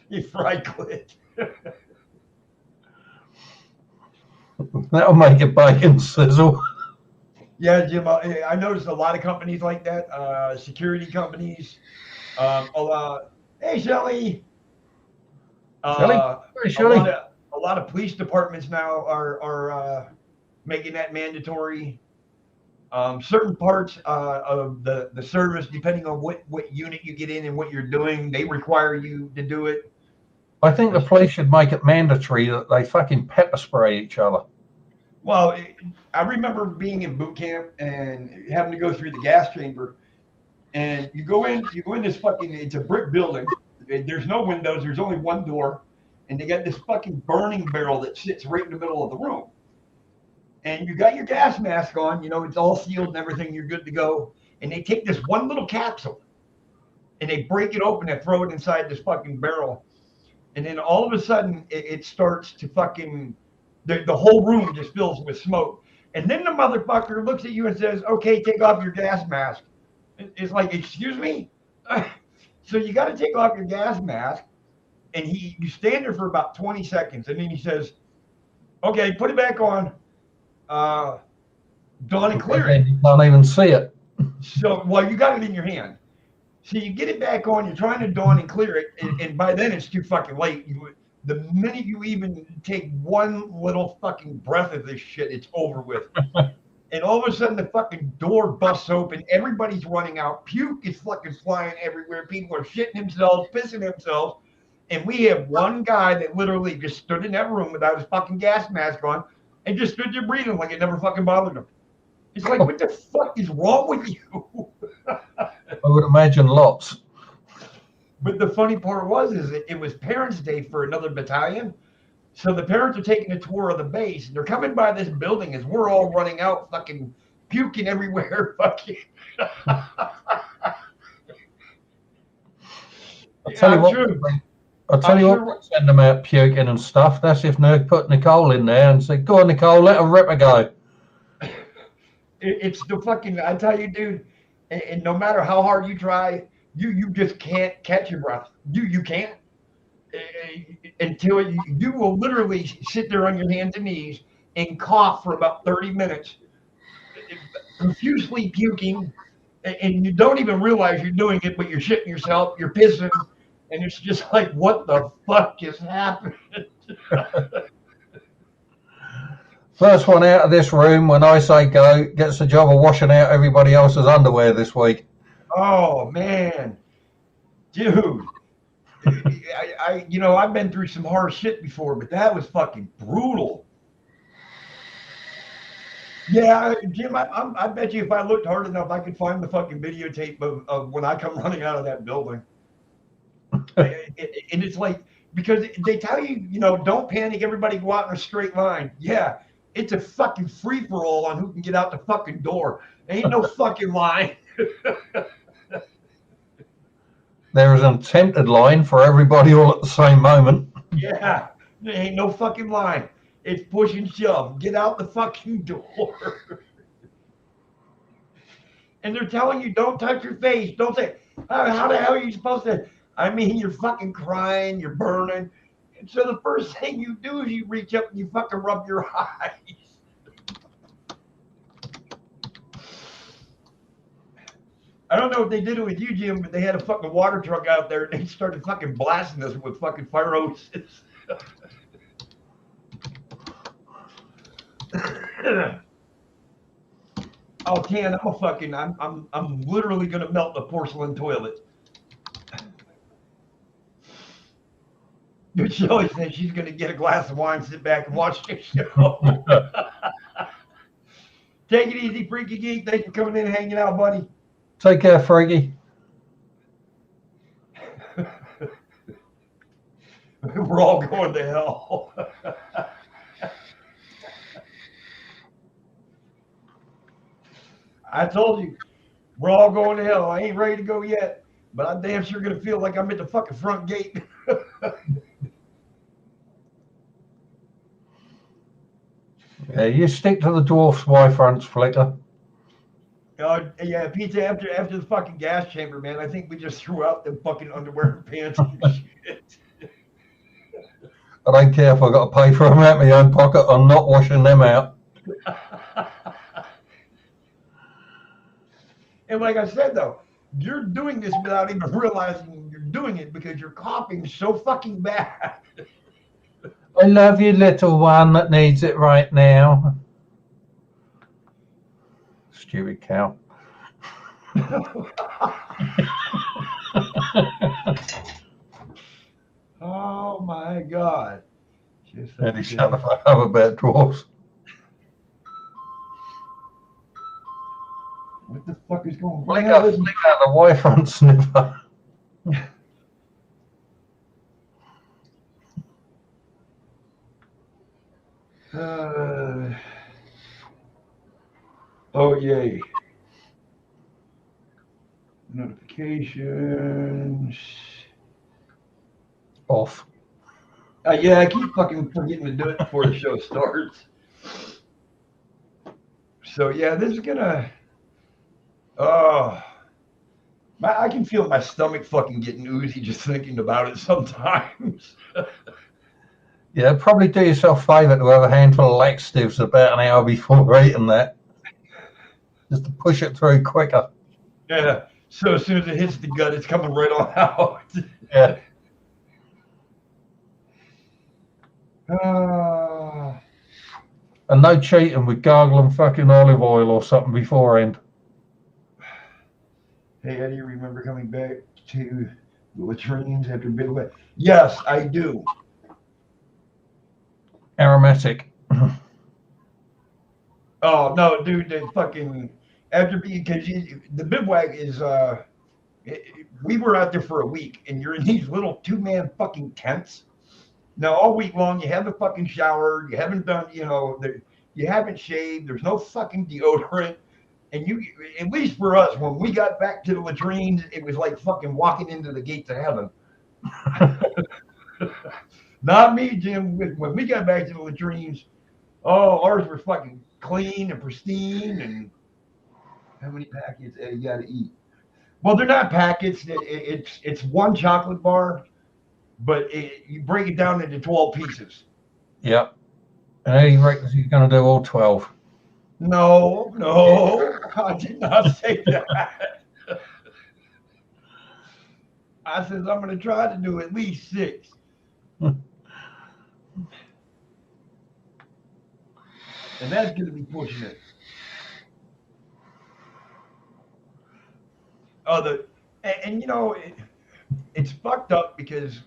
You fried clit. That'll make a bacon sizzle. Yeah, Jim. I noticed a lot of companies like that. Security companies. Hey, Shelly. Shelley? Hey, Shelley. A lot of police departments now are making that mandatory. Certain parts of the service, depending on what unit you get in and what you're doing, they require you to do it. I think the police should make it mandatory that they fucking pepper spray each other. Well, I remember being in boot camp and having to go through the gas chamber, and you go in this fucking, it's a brick building. There's no windows. There's only one door, and they got this fucking burning barrel that sits right in the middle of the room. And you got your gas mask on, it's all sealed and everything. You're good to go. And they take this one little capsule, and they break it open and throw it inside this fucking barrel. And then all of a sudden, it starts to fucking, the whole room just fills with smoke. And then the motherfucker looks at you and says, okay, take off your gas mask. It's like, excuse me? So you got to take off your gas mask. And you stand there for about 20 seconds. And then he says, okay, put it back on. Dawn and clear it. You can't even see it. So, well, you got it in your hand. So you get it back on, you're trying to dawn and clear it, and by then it's too fucking late. The minute you even take one little fucking breath of this shit, it's over with. And all of a sudden the fucking door busts open, everybody's running out, puke is fucking flying everywhere, people are shitting themselves, pissing themselves, and we have one guy that literally just stood in that room without his fucking gas mask on and just stood there breathing like it never fucking bothered him. It's like, what the fuck is wrong with you? I would imagine lots. But the funny part is it was Parents' Day for another battalion. So the parents are taking a tour of the base, and they're coming by this building as we're all running out, fucking puking everywhere. Fucking. I'll tell you what, send them out puking and stuff. That's if they put Nicole in there and say, go on, Nicole, let her rip a go. It's the fucking, I tell you, dude, and no matter how hard you try, you just can't catch your breath. You can't. Until you will literally sit there on your hands and knees and cough for about 30 minutes, profusely puking, and you don't even realize you're doing it, but you're shitting yourself, you're pissing, and it's just like, what the fuck just happened? First one out of this room, when I say go, gets the job of washing out everybody else's underwear this week. Oh, man. Dude. I've been through some hard shit before, but that was fucking brutal. Yeah, Jim, I bet you if I looked hard enough, I could find the fucking videotape of when I come running out of that building. And it's like, because they tell you, don't panic, everybody go out in a straight line. Yeah, it's a fucking free-for-all on who can get out the fucking door. There ain't no fucking line. There is an attempted line for everybody all at the same moment. Yeah, there ain't no fucking line. It's push and shove. Get out the fucking door. And they're telling you, don't touch your face. Don't say, how the hell are you supposed to? I mean, you're fucking crying, you're burning. And so the first thing you do is you reach up and you fucking rub your eyes. I don't know if they did it with you, Jim, but they had a fucking water truck out there and they started fucking blasting us with fucking fire hoses. Oh, Tan, I'm literally gonna melt the porcelain toilet. But she always says she's gonna get a glass of wine, sit back and watch the show. Take it easy, Freaky Geek. Thanks for coming in and hanging out, buddy. Take care, Freaky. We're all going to hell. I told you, we're all going to hell. I ain't ready to go yet, but I'm damn sure gonna feel like I'm at the fucking front gate. Yeah, you stick to the dwarf's Y-fronts, Flicker. Yeah, pizza after the fucking gas chamber, man. I think we just threw out the fucking underwear and pants and shit. I don't care if I've got to pay for them out of my own pocket. I'm not washing them out. And like I said, though, you're doing this without even realizing you're doing it because you're coughing so fucking bad. I love you, little one that needs it right now. Stupid cow. Oh my God. And he shut the fuck up about dwarfs. What the fuck is going on? Flick out the Y-front sniffer. Oh, yay. Notifications. Off. Yeah, I keep fucking forgetting to do it before the show starts. So, yeah, this is gonna... Oh... I can feel my stomach fucking getting oozy just thinking about it sometimes. Yeah, probably do yourself a favour to have a handful of laxatives about an hour before eating that. Just to push it through quicker. Yeah, so as soon as it hits the gut, it's coming right on out. Yeah. And no cheating with gargling fucking olive oil or something beforehand. Hey, Eddie, remember coming back to the latrines after bivouac? Yes, I do. Aromatic. Oh, no, dude, the fucking... After being... Because the bivouac is... we were out there for a week, and you're in these little two-man fucking tents. Now, all week long, you haven't fucking showered, you haven't done, you haven't shaved, there's no fucking deodorant. And you, at least for us, when we got back to the latrines, it was like fucking walking into the gates of heaven. Not me, Jim. When we got back to the latrines, ours were fucking clean and pristine. And how many packets you got to eat? Well, they're not packets. It's one chocolate bar, but you break it down into 12 pieces. Yep. And he reckons he's going to do all 12. No, I did not say that. I said I'm going to try to do at least 6. And that's going to be pushing it. And it's fucked up because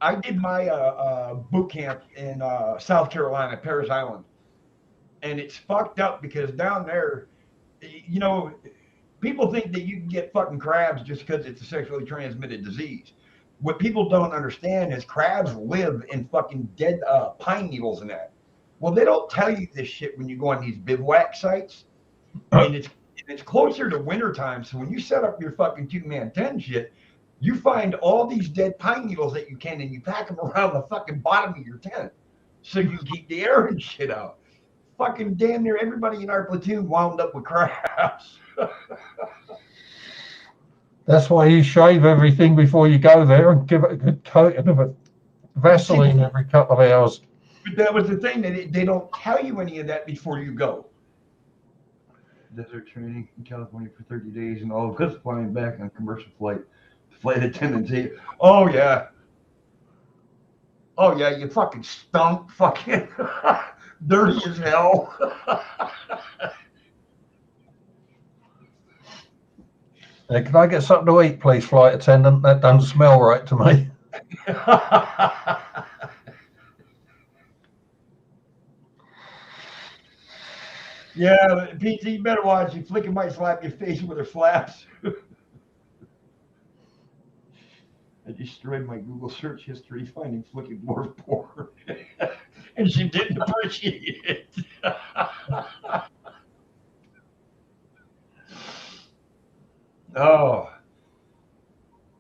I did my boot camp in South Carolina, Parris Island. And it's fucked up because down there, people think that you can get fucking crabs just because it's a sexually transmitted disease. What people don't understand is crabs live in fucking dead pine needles and that. Well, they don't tell you this shit when you go on these bivouac sites. And it's closer to wintertime. So when you set up your fucking two-man tent shit, you find all these dead pine needles that you can, and you pack them around the fucking bottom of your tent so you can keep the air and shit out. Fucking damn near everybody in our platoon wound up with crabs. That's why you shave everything before you go there and give it a good coating of Vaseline every couple of hours. But that was the thing, that they don't tell you any of that before you go. Desert training in California for 30 days and all of us flying back on a commercial flight. Flight attendants say, oh yeah, you fucking stunk, fucking dirty as hell. Can I get something to eat, please, flight attendant? That doesn't smell right to me. Yeah, PT, you better watch. You flicking might slap your face with her flaps. I destroyed my Google search history finding flicking dwarf porn. And she didn't appreciate it.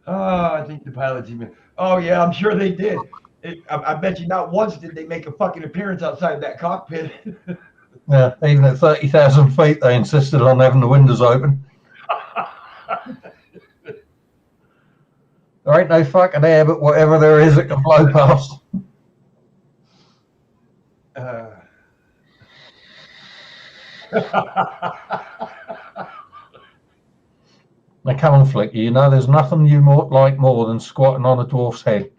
I think the pilots even... Oh, yeah, I'm sure they did. I bet you not once did they make a fucking appearance outside that cockpit. Yeah, even at 30,000 feet, they insisted on having the windows open. There ain't no fucking air, but whatever there is, it can blow past. Now come on, Flick. You know there's nothing you like more than squatting on a dwarf's head.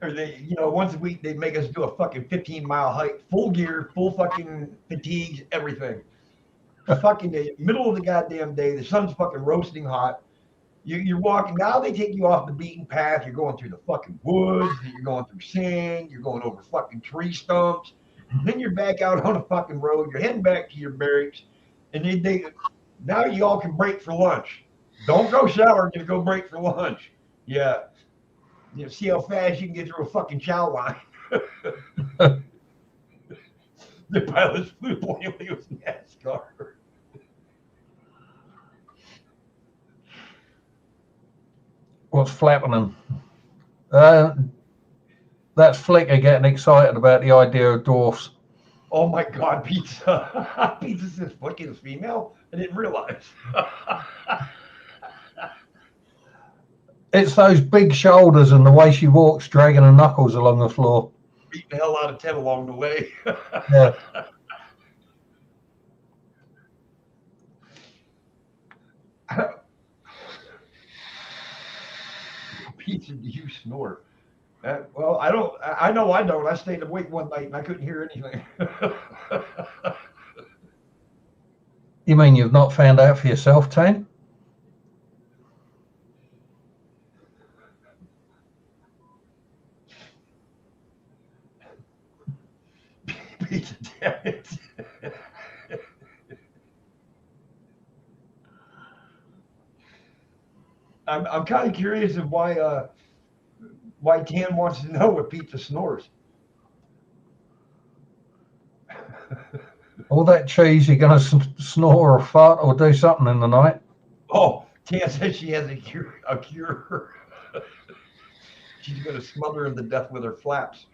Or they, once a week they make us do a fucking 15-mile hike, full gear, full fucking fatigues, everything. Fucking the middle of the goddamn day, the sun's fucking roasting hot. You're walking. Now they take you off the beaten path. You're going through the fucking woods. You're going through sand. You're going over fucking tree stumps. Then you're back out on the fucking road. You're heading back to your barracks, and now you all can break for lunch. Don't go shower. Just go break for lunch. Yeah. See how fast you can get through a fucking chow line. The pilots flew plainly with NASCAR. What's flapping? That's Flicker getting excited about the idea of dwarfs. Oh my God, Pizza! Pizza says Flick is female. I didn't realize. It's those big shoulders and the way she walks, dragging her knuckles along the floor. Beating the hell out of Ted along the way. Yeah. Pizza, do you snore? Well, I don't. I know I don't. I stayed awake one night and I couldn't hear anything. You mean you've not found out for yourself, Tane? Pizza, damn it. I'm kind of curious of why Tan wants to know what Pizza snores. All that cheese, you're going to snore or fart or do something in the night. Oh, Tan says she has a cure. She's going to smother him to death with her flaps.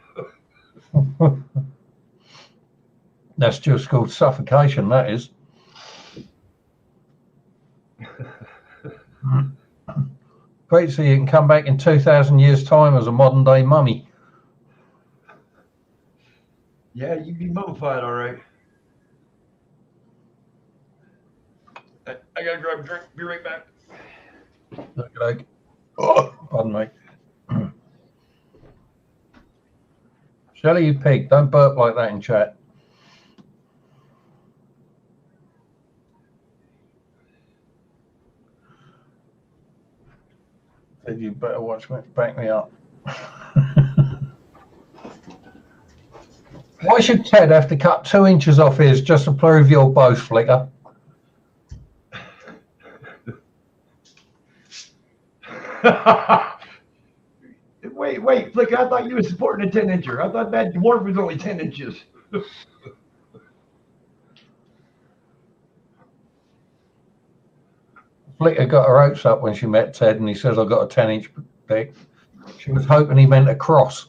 That's just called suffocation, that is. Great, so you can come back in 2,000 years' time as a modern-day mummy. Yeah, you'd be mummified, all right. I gotta grab a drink. Be right back. Okay. Oh, pardon me. Shelley, you pig, don't burp like that in chat. Said you better watch me, back me up. Why should Ted have to cut 2 inches off his just to prove you're both, Flicker? Wait, Flicker, I thought you were supporting a 10-incher. I thought that dwarf was only 10 inches. Flicker got her hopes up when she met Ted and he says, I've got a 10-inch dick. She was hoping he meant a cross.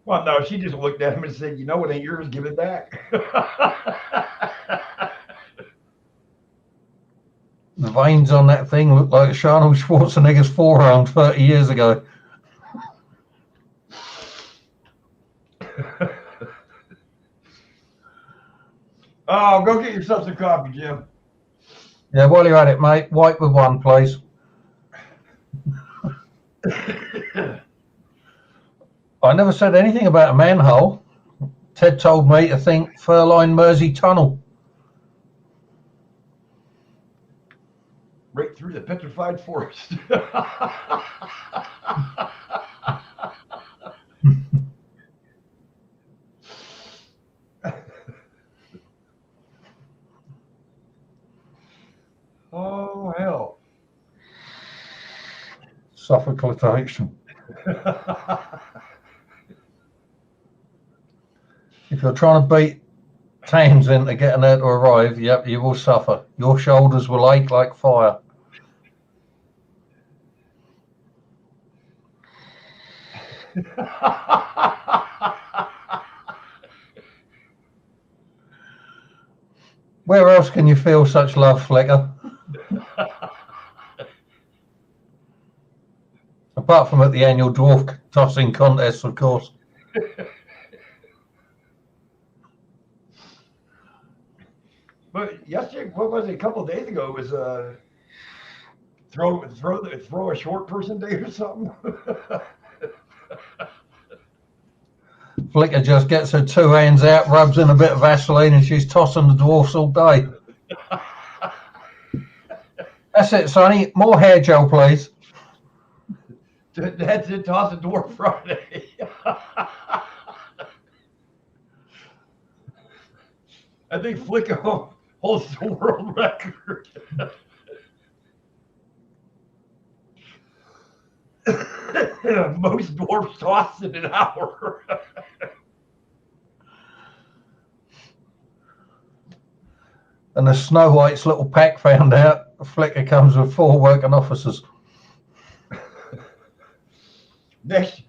Well, no, she just looked at him and said, it ain't yours, give it back. The veins on that thing look like Arnold Schwarzenegger's forearm 30 years ago. Oh, go get yourself some coffee, Jim. Yeah, while you're at it, mate, wipe with one, please. I never said anything about a manhole. Ted told me to think Furline Mersey Tunnel. Right through the petrified forest. Oh, hell. Suffocation. If you're trying to beat Thames into getting there to arrive, yep, you will suffer. Your shoulders will ache like fire. Where else can you feel such love, Flicker? Apart from at the annual dwarf tossing contest, of course. But yesterday, what was it? A couple of days ago, it was throw a short person day or something. Flicker just gets her two hands out, rubs in a bit of Vaseline, and she's tossing the dwarfs all day. That's it, Sonny. More hair gel, please. That's it. Toss a dwarf Friday. I think Flicker holds the world record. Most dwarfs tossed in an hour. And as Snow White's little pack found out, Flicker comes with 4 working officers. Next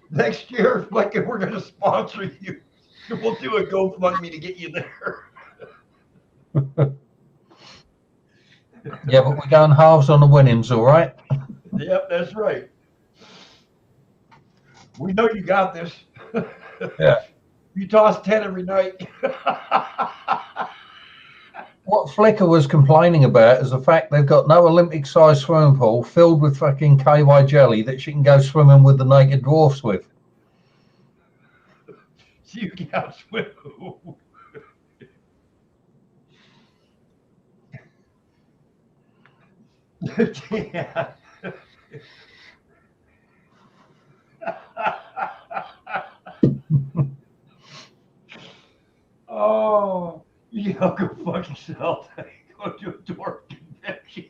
year, Flicker, we're going to sponsor you. We'll do a GoFundMe to get you there. Yeah, but we're going halves on the winnings, all right? Yep, that's right. We know you got this. Yeah. You toss 10 every night. What Flicker was complaining about is the fact they've got no Olympic-sized swimming pool filled with fucking KY jelly that she can go swimming with the naked dwarfs with. So you can't swim. Yeah. Oh, you know, go fuck yourself. Go to a dwarf convention.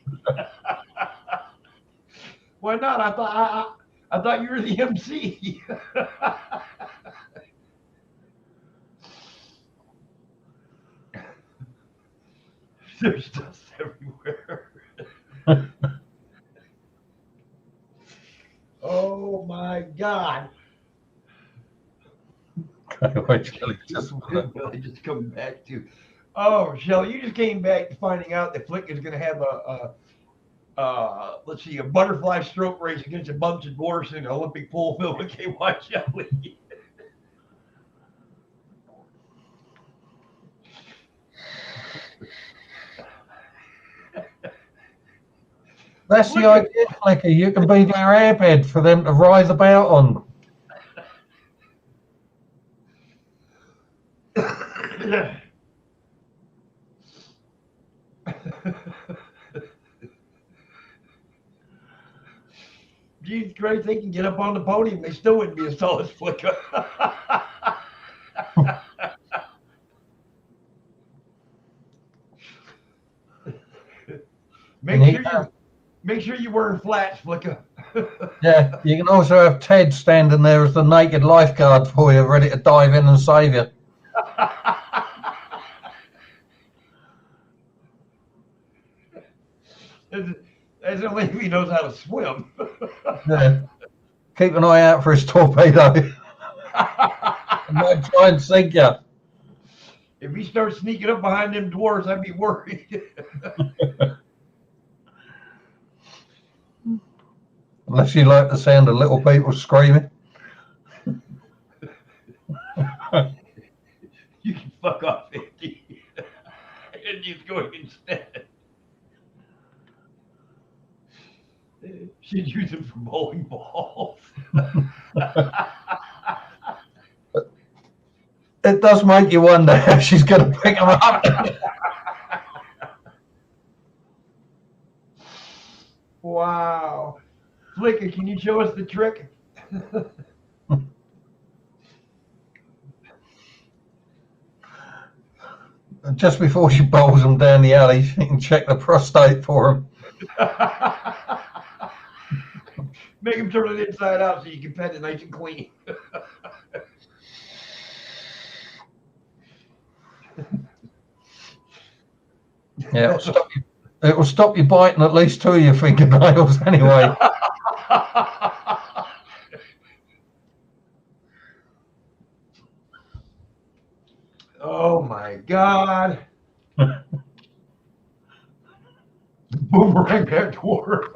Why not? I thought you were the MC. There's dust everywhere. Oh my God. KY jelly just Really just coming back to. Oh, Shelley, you just came back finding out that Flick is going to have let's see, a butterfly stroke race against a bunch of dwarfs in an Olympic pool filled with KY jelly. That's the idea, Flicker. You can be their airbed for them to ride about on. Jesus Christ, they can get up on the podium. They still wouldn't be as tall as Flicker. Make sure you're wearing flats, Flicker. Yeah, you can also have Ted standing there as the naked lifeguard for you, ready to dive in and save you. That's only if he knows how to swim. Yeah. Keep an eye out for his torpedo. He might try and sink you. If he starts sneaking up behind them dwarves, I'd be worried. Unless you like the sound of little people screaming. You can fuck off, Andy. And he's going instead. She'd use them for bowling balls. It does make you wonder how she's going to pick them up. Wow. Flicker, can you show us the trick? Just before she bowls them down the alley, she can check the prostate for him. Make him turn it inside out so you can pet it nice and clean. Yeah, it will stop you biting at least 2 of your fingernails anyway. Oh my God. Boomerang that dwarf.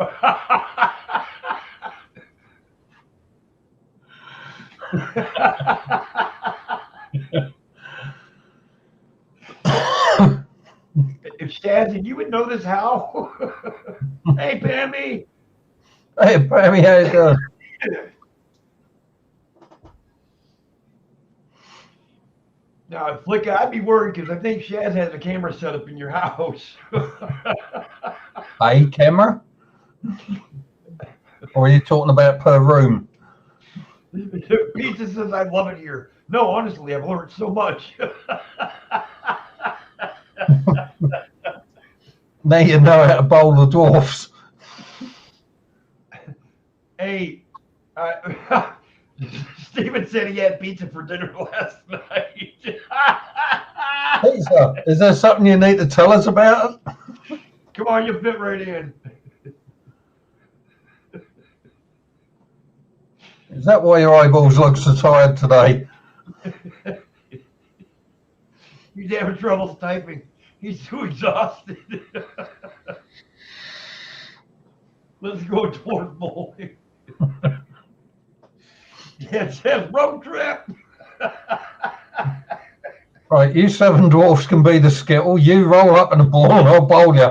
If Shazzy, you would know this how. Hey, Pammy. Hey, Pammy, how you doing? Now, Flick, I'd be worried because I think Shaz has a camera set up in your house. A camera? Or are you talking about per room? Pizza says, I love it here. No, honestly, I've learned so much. Now you know how to bowl the dwarfs. Hey, Steven said he had pizza for dinner last night. Pizza, is there something you need to tell us about? Come on, you fit right in. Is that why your eyeballs look so tired today? He's having trouble typing. He's too exhausted. Let's go dwarf bowling. It says road trip. Right, you 7 dwarfs can be the skittle. You roll up in a ball and I'll bowl you.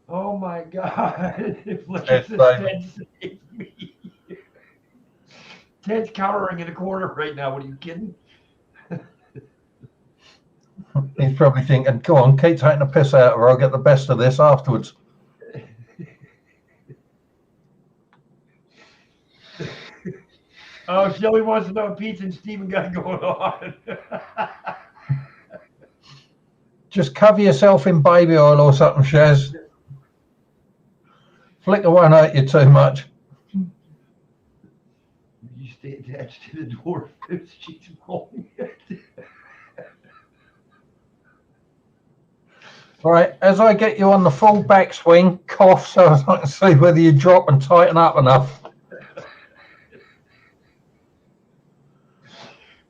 Oh my God. Look Yes, at this. Ted saved me. Ted's cowering in the corner right now. What are you kidding? He's probably thinking, go on, keep taking the piss out of her. I'll get the best of this afterwards. Oh, Shelly wants to know what Pete and Steven got going on. Just cover yourself in baby oil or something, Shaz. Flicker won't hurt you too much. You stay attached to the dwarf. She's rolling it. Right, as I get you on the full backswing, cough so I can see whether you drop and tighten up enough.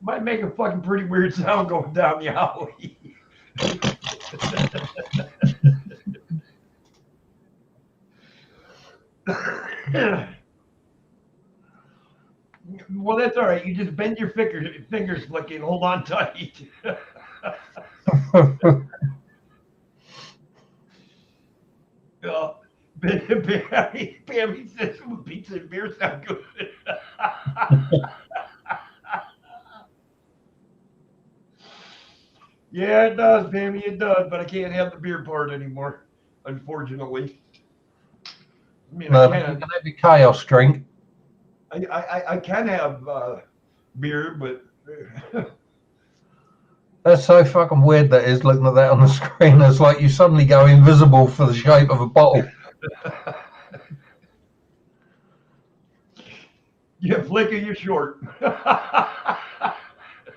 Might make a fucking pretty weird sound going down the alley. Well, that's all right. You just bend your fingers flicking, hold on tight. Pammy says pizza and beer sound good. Yeah, it does, Pammy, it does, but I can't have the beer part anymore, unfortunately. I mean, No, I but you can. can have your chaos drink. I can have beer, but That's so fucking weird that is, looking at that on the screen. It's like you suddenly go invisible for the shape of a bottle. yeah, Flicker, you're short.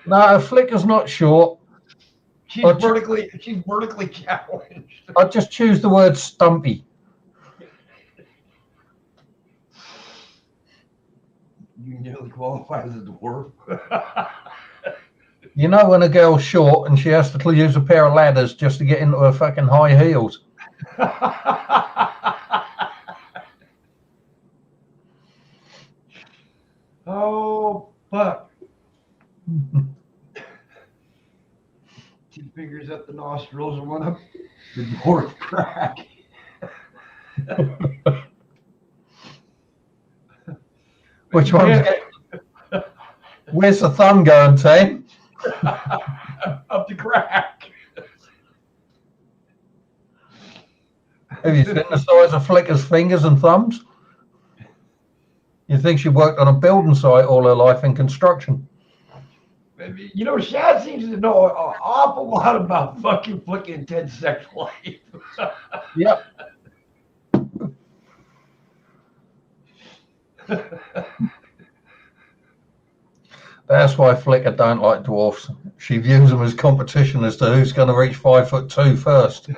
No, Flicker's not short. She's vertically challenged. I'd just choose the word stumpy. You nearly qualify as a dwarf. You know when a girl's short and she has to use a pair of ladders just to get into her fucking high heels. Oh, fuck. 2 fingers up the nostrils and 1 up the dwarf crack. Which one's where's the thumb going, Tim? Up the crack. Have you seen the size of Flicker's fingers and thumbs? You think she worked on a building site all her life in construction? You know, Shad seems to know an awful lot about fucking Flicking Ted's sex life. Yep. That's why Flicker don't like dwarfs. She views them as competition as to who's going to reach 5'2" first.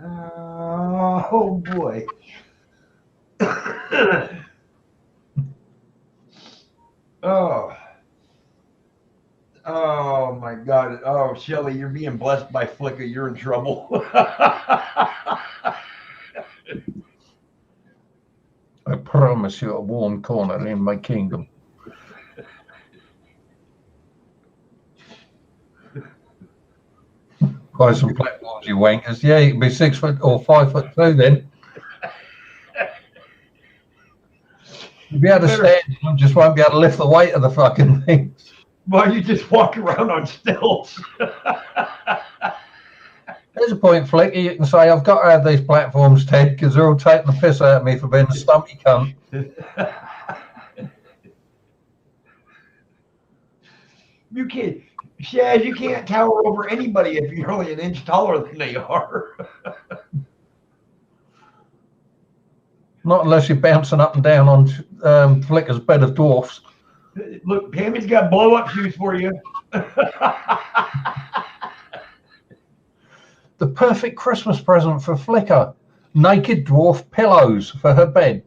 Oh boy. Oh. Oh my God. Oh, Shelly, you're being blessed by Flicka. You're in trouble. I promise you a warm corner in my kingdom. Buy some platforms, you wankers. Yeah, you can be 6 foot or 5'2" then. You'll be able to Better. stand, you just won't be able to lift the weight of the fucking things. Well, you just walk around on stilts. There's a point, Flicky. You can say, I've got to have these platforms, Ted, because they're all taking the piss out of me for being a stumpy cunt. You can't, Shaz, you can't tower over anybody if you're only an inch taller than they are. Not unless you're bouncing up and down on Flicker's bed of dwarfs. Look, Pammy's got blow-up shoes for you. The perfect Christmas present for Flicker. Naked dwarf pillows for her bed.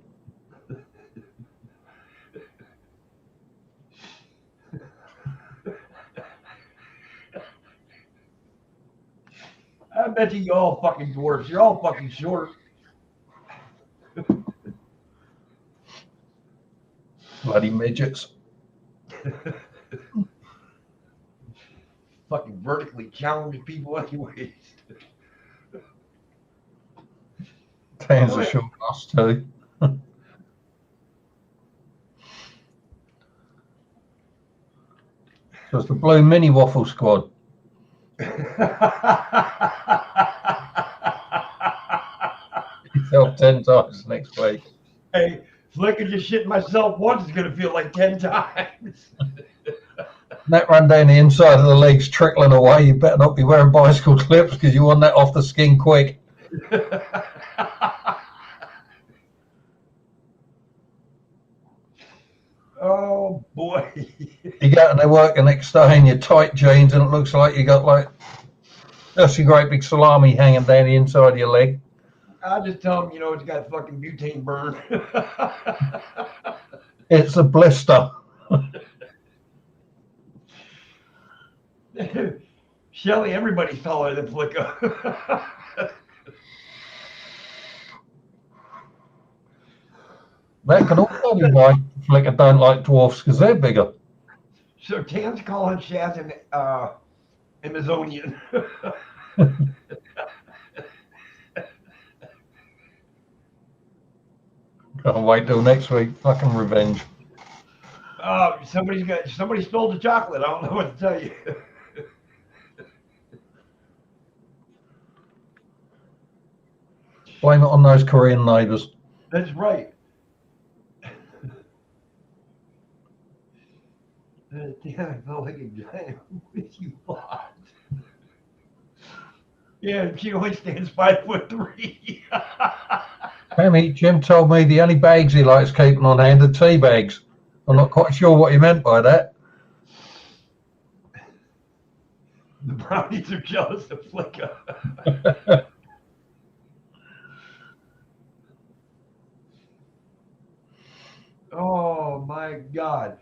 I bet you all fucking dwarfs. You're all fucking short. Bloody midgets. Fucking vertically challenged people anyways. Tans a short ass too. So it's the Blue Mini Waffle Squad. Yourself 10 times next week. Hey, Flicker just shit myself once is gonna feel like 10 times. That run down the inside of the legs trickling away. You better not be wearing bicycle clips because you want that off the skin quick. Oh boy. You go and they work the next day in your tight jeans and it looks like you got like that's a great big salami hanging down the inside of your leg. I just tell them, it's got fucking butane burn. It's a blister. Shelly, everybody's taller than Flicka. That can also be why Flicker don't like dwarfs because they're bigger. So Tan's calling Shaz an Amazonian. Can't wait till next week. Fucking revenge. Somebody stole the chocolate. I don't know what to tell you. Blame it on those Korean neighbours. That's right. Damn, I felt like a giant with you lot. Yeah, she only stands 5'3". Pammy, Jim told me the only bags he likes keeping on hand are tea bags. I'm not quite sure what he meant by that. The brownies are jealous of Flicka. Oh my God.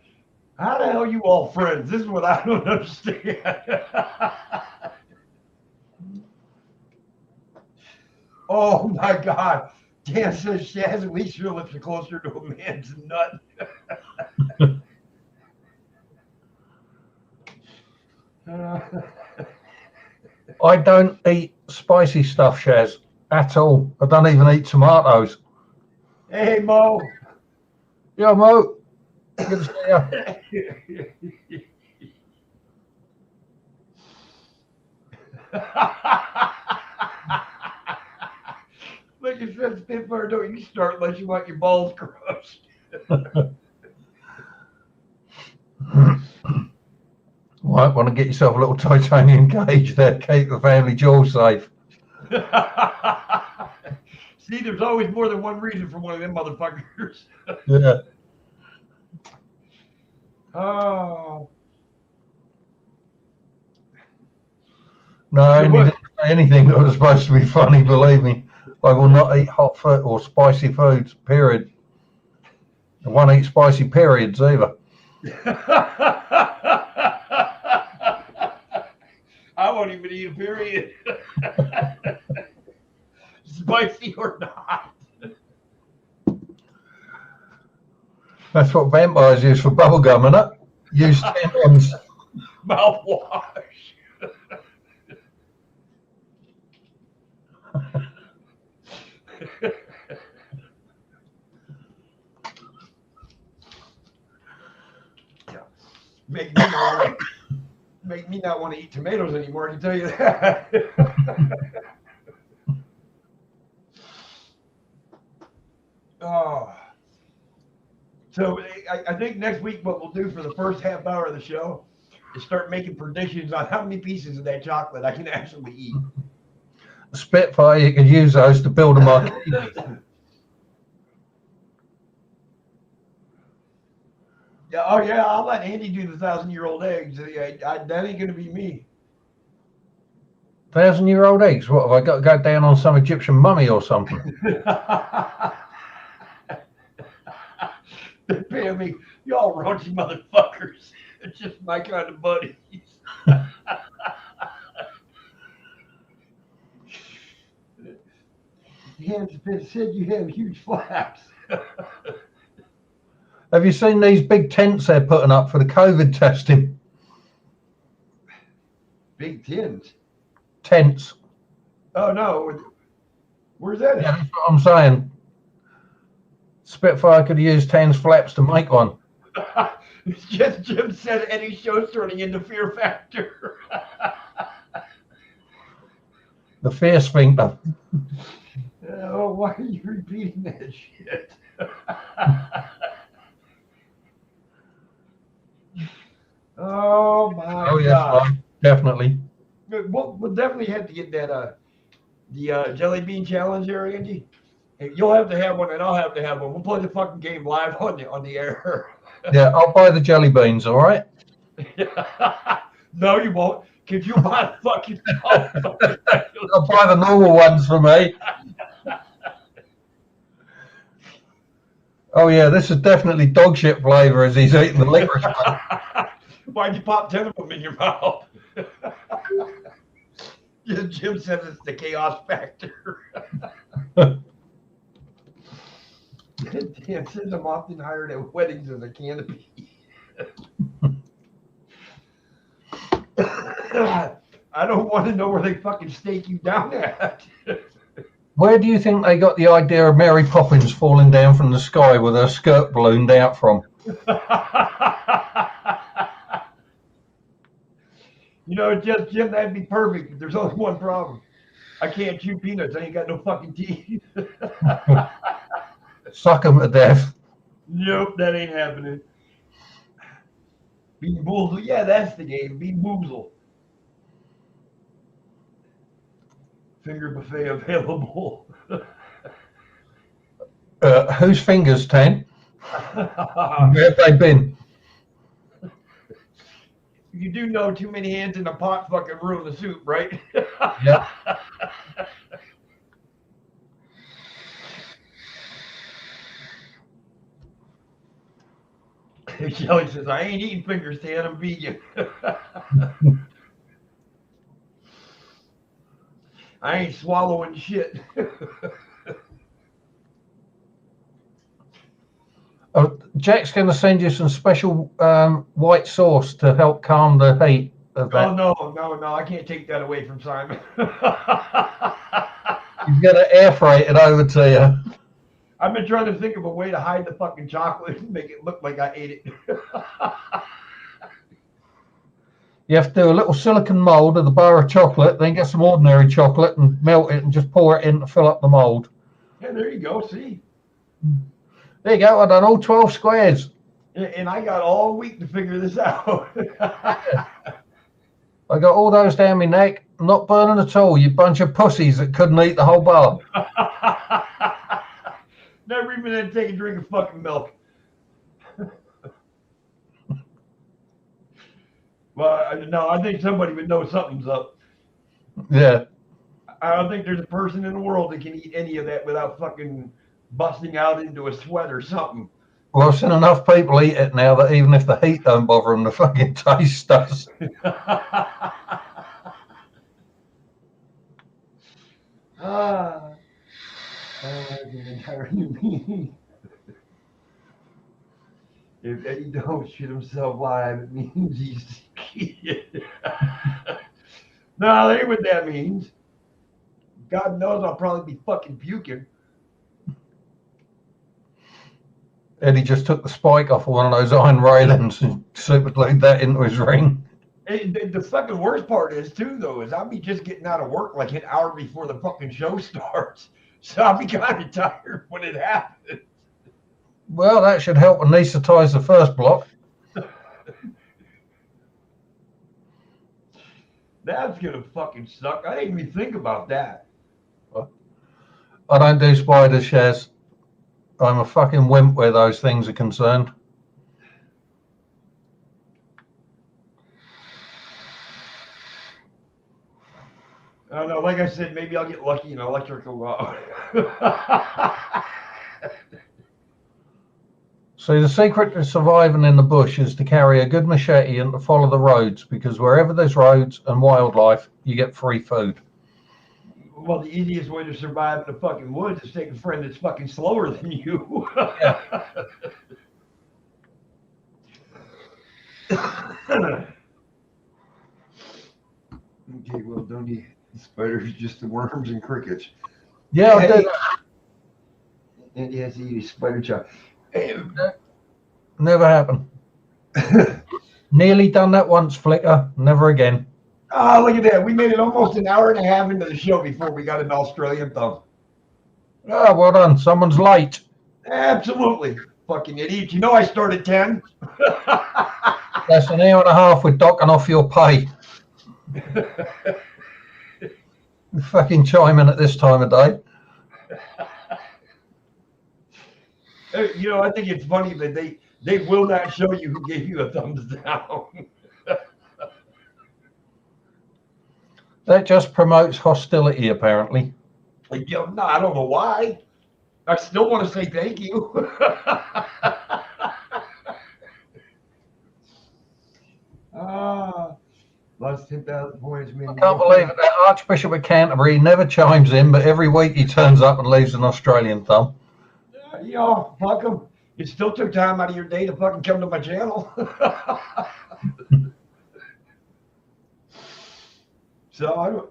How the hell are you all friends? This is what I don't understand. Oh my God. Dan says Shaz, at least your lips are closer to a man's nut. I don't eat spicy stuff, Shaz, at all. I don't even eat tomatoes. Hey, Mo. Yeah, Mo. Good to see you. Like you said, Spitfire, don't you start unless you want your balls crushed. Might want to get yourself a little titanium cage there, keep the family jewels safe. See, there's always more than one reason for one of them motherfuckers. Yeah. Oh. No, So he what? didn't say anything that was supposed to be funny, believe me. I will not eat hot food or spicy foods, period. I won't eat spicy periods either. I won't even eat a period. Spicy or not. That's what vampires use for bubblegum, isn't it? Use tampons. Mouthwash. Make me not want to eat tomatoes anymore, I can tell you that. Oh. So I think next week what we'll do for the first half hour of the show is start making predictions on how many pieces of that chocolate I can actually eat. Spitfire, you could use those to build a marquee. Yeah, oh yeah, I'll let Andy do the 1,000-year-old eggs. That ain't gonna be me. 1,000-year-old eggs? What, have I got to go down on some Egyptian mummy or something? Pammy, y'all raunchy motherfuckers. It's just my kind of buddies. Hans said you have huge flaps. Have you seen these big tents they're putting up for the COVID testing? Big tins. Tents. Oh no, where's that? Yeah, that's what I'm saying. Spitfire could use 10 flaps to make one. It's just Jim said any show's turning into Fear Factor. The fear sphincter. Oh, why are you repeating that shit? Oh my Oh, yes, God. Mike, definitely. We'll definitely have to get that the jelly bean challenge there, Andy. Hey, you'll have to have one, and I'll have to have one. We'll play the fucking game live on the air. Yeah, I'll buy the jelly beans, all right? No, you won't. Cause you buy the fucking. I'll buy the normal ones for me. Oh yeah, this is definitely dog shit flavour as he's eating the licorice one. Why'd you pop 10 of them in your mouth? Jim says it's the chaos factor. Dan says I'm often hired at weddings as a canopy. I don't want to know where they fucking stake you down at. Where do you think they got the idea of Mary Poppins falling down from the sky with her skirt ballooned out from? You know, just Jim, that'd be perfect. But there's only one problem. I can't chew peanuts. I ain't got no fucking teeth. Suck them to death. Nope, that ain't happening. Bean Boozle. Yeah, that's the game. Bean Boozle. Finger buffet available. Whose fingers, Tan? Where have they been? You do know too many hands in a pot fucking ruin the soup, right? Yeah. Shelly says, I ain't eating fingers, Tan. I'm vegan. I ain't swallowing shit. Jack's going to send you some special white sauce to help calm the heat of that. Oh, no. I can't take that away from Simon. He's going to air freight it over to you. I've been trying to think of a way to hide the fucking chocolate and make it look like I ate it. You have to do a little silicon mold of the bar of chocolate, then get some ordinary chocolate and melt it and just pour it in to fill up the mold. Yeah, there you go. See? There you go. I've done all 12 squares. And I got all week to figure this out. I got all those down my neck. I'm not burning at all. You bunch of pussies that couldn't eat the whole bar. Never even had to take a drink of fucking milk. Well, no, I think somebody would know something's up. Yeah. I don't think there's a person in the world that can eat any of that without fucking busting out into a sweat or something. Well, I've seen enough people eat it now that even if the heat don't bother them, the fucking taste does. Ah, the entire new meaning. If Eddie don't shit himself live, it means he's no, that ain't what that means. God knows I'll probably be fucking puking. Eddie just took the spike off of one of those iron railings and super glued that into his ring. The fucking worst part is too, though, is I'll be just getting out of work like an hour before the fucking show starts, so I'll be kind of tired when it happens. Well, that should help anesthetize the first block. That's gonna fucking suck. I didn't even think about that. I don't do spider shares. I'm a fucking wimp where those things are concerned. I don't know. Like I said, maybe I'll get lucky and electric will go out. See, the secret to surviving in the bush is to carry a good machete and to follow the roads, because wherever there's roads and wildlife, you get free food. Well, the easiest way to survive in the fucking woods is take a friend that's fucking slower than you. Yeah. Okay, well, don't eat the spiders, just the worms and crickets. Yeah, I do. And yes, you eat a spider chop. Hey. Never happened. Nearly done that once, Flicker. Never again. Oh, look at that. We made it almost an hour and a half into the show before we got an Australian thumb. Oh, well done. Someone's late. Absolutely. Fucking idiot. You know I started 10. That's an hour and a half with docking off your pay. Fucking chime in at this time of day. You know, I think it's funny that they will not show you who gave you a thumbs down. That just promotes hostility, apparently. Like, yo, no, I don't know why. I still want to say thank you. Lost 10,000 points. I can't believe it. That Archbishop of Canterbury never chimes in, but every week he turns up and leaves an Australian thumb. You know, fuck him. You still took time out of your day to fucking come to my channel. So,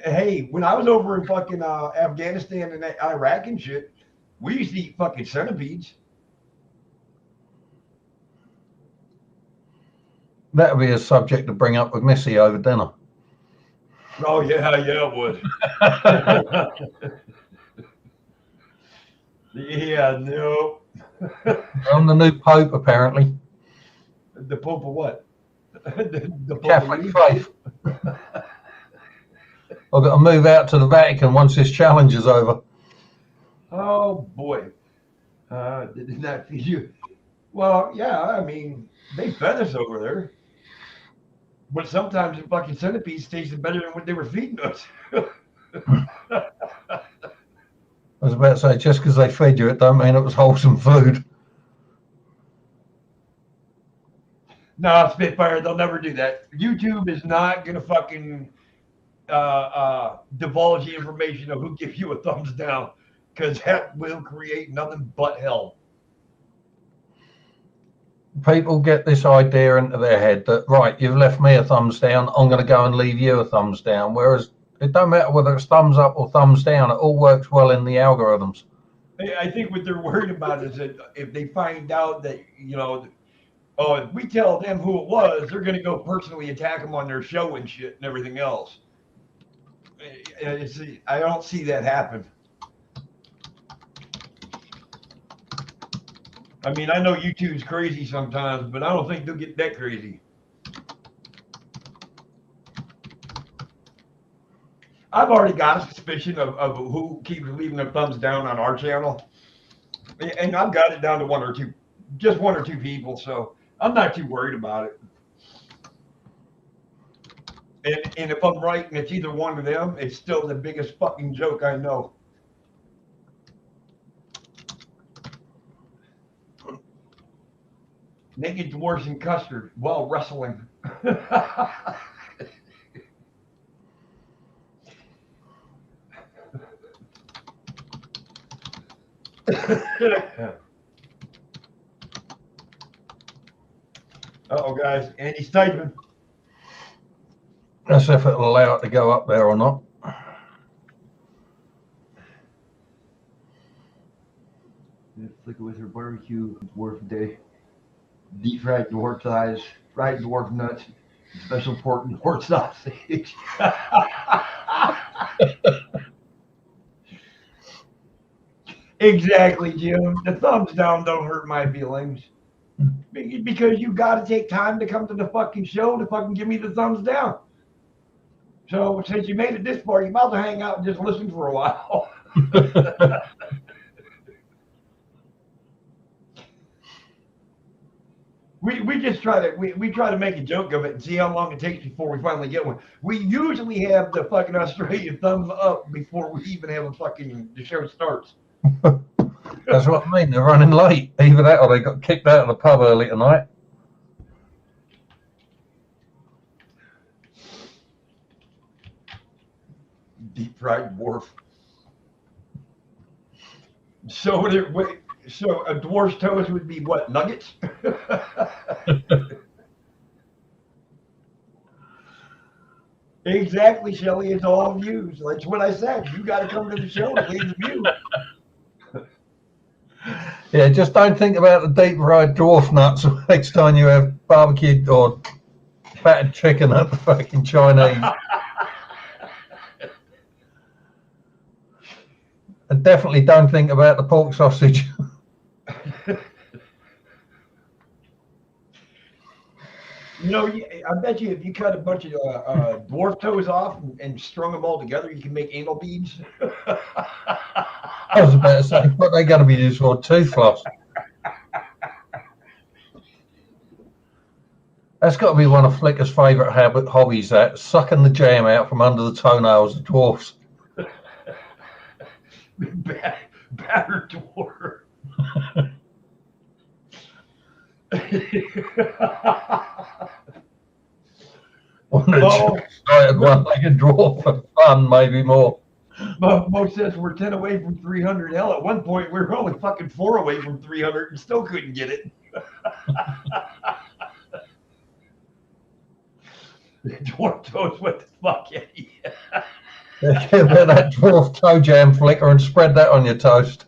hey, when I was over in fucking Afghanistan and Iraq and shit, we used to eat fucking centipedes. That would be a subject to bring up with Missy over dinner. Oh, yeah, it would. Yeah, no. I'm the new Pope, apparently. The Pope of what? the Pope Catholic of faith. I've got to move out to the Vatican once this challenge is over. Oh, boy. Did not feed you. Well, yeah, I mean, they fed us over there. But sometimes the fucking centipedes tasted better than what they were feeding us. I was about to say, just because they feed you, it don't mean it was wholesome food. No, Spitfire, they'll never do that. YouTube is not going to fucking divulge the information of who gives you a thumbs down, because that will create nothing but hell. People get this idea into their head that, right, you've left me a thumbs down, I'm going to go and leave you a thumbs down. Whereas it don't matter whether it's thumbs up or thumbs down. It all works well in the algorithms. I think what they're worried about is that if they find out that, you know, oh, if we tell them who it was, they're going to go personally attack them on their show and shit and everything else. I don't see that happen. I mean, I know YouTube's crazy sometimes, but I don't think they'll get that crazy. I've already got a suspicion of who keeps leaving their thumbs down on our channel. And I've got it down to one or two people, so I'm not too worried about it. And if I'm right and it's either one of them, it's still the biggest fucking joke I know. Naked dwarfs and custard while wrestling. Uh-oh, guys. Andy's typing. Let's see if it'll allow it to go up there or not. Flicker with her barbecue dwarf day. Deep fried dwarf thighs, fried dwarf nuts, special pork and dwarf sausage. Exactly, Jim. The thumbs down don't hurt my feelings. Because you got to take time to come to the fucking show to fucking give me the thumbs down. So since you made it this far, you might as well hang out and just listen for a while. We just try to we try to make a joke of it and see how long it takes before we finally get one. We usually have the fucking Australian thumbs up before we even have the show starts. That's what I mean. They're running late. Either that or they got kicked out of the pub early tonight. Deep fried dwarf. So a dwarf's toast would be what? Nuggets? Exactly, Shelly. It's all views. That's what I said. You got to come to the show to leave the view. Yeah, just don't think about the deep fried dwarf nuts next time you have barbecued or battered chicken at the fucking Chinese. And definitely don't think about the pork sausage. You know, I bet you if you cut a bunch of dwarf toes off and strung them all together, you can make anal beads. I was about to say, what are they going to be used for? Tooth floss. That's got to be one of Flicker's favourite hobbies, that sucking the jam out from under the toenails of dwarfs. Battered dwarf. One-legged dwarf for fun, maybe more. Mo says we're 10 away from 300. Hell, at one point we were only fucking 4 away from 300 and still couldn't get it. Dwarf toast, what the fuck, Eddie? Get that dwarf toe jam, Flicker, and spread that on your toast.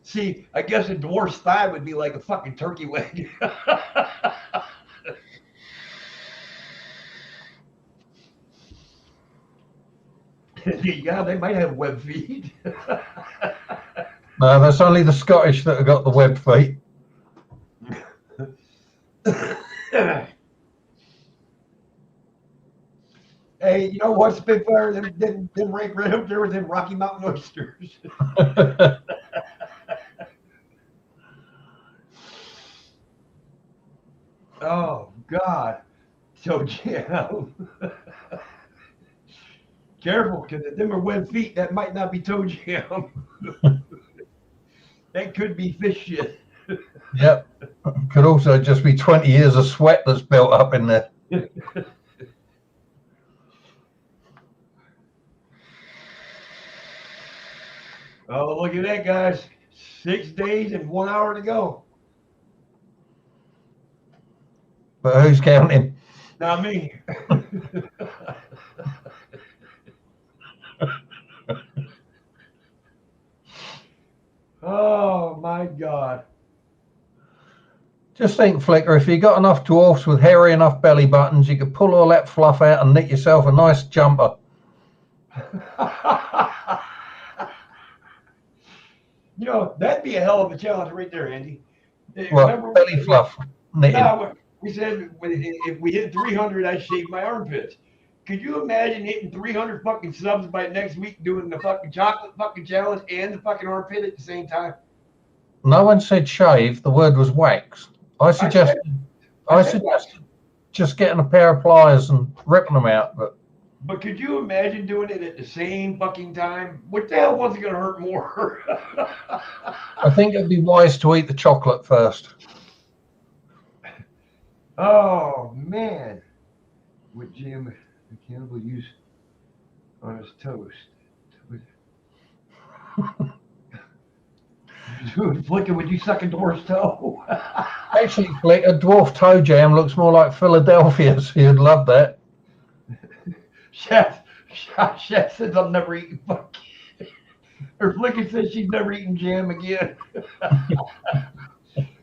See, I guess a dwarf's thigh would be like a fucking turkey leg. Yeah, they might have web feet. No, that's only the Scottish that have got the web feet. Hey, you know what's Spitfire? Them rank right up there with them Rocky Mountain oysters. Oh, God. So jam. Careful, because if them are web feet, that might not be toe jam. That could be fish shit. Yep. Could also just be 20 years of sweat that's built up in there. Oh, look at that, guys. 6 days and 1 hour to go. But who's counting? Not me. Oh, my God. Just think, Flicker, if you got enough dwarfs with hairy enough belly buttons, you could pull all that fluff out and knit yourself a nice jumper. You know, that'd be a hell of a challenge right there, Andy. Well, belly fluff knitting. No, we said if we hit 300, I shave my armpits. Could you imagine hitting 300 fucking subs by next week doing the fucking chocolate fucking challenge and the fucking armpit at the same time? No one said shave. The word was wax. I suggested I suggested just getting a pair of pliers and ripping them out, But could you imagine doing it at the same fucking time? What the hell was it going to hurt more? I think it'd be wise to eat the chocolate first. Oh, man. What jam the cannibal use on his toast? Flicking, would you suck a dwarf's toe? Actually, Flick, a dwarf toe jam looks more like Philadelphia, so you'd love that. Chef says I've never eaten fucking. Or Flicken says she's never eaten jam again.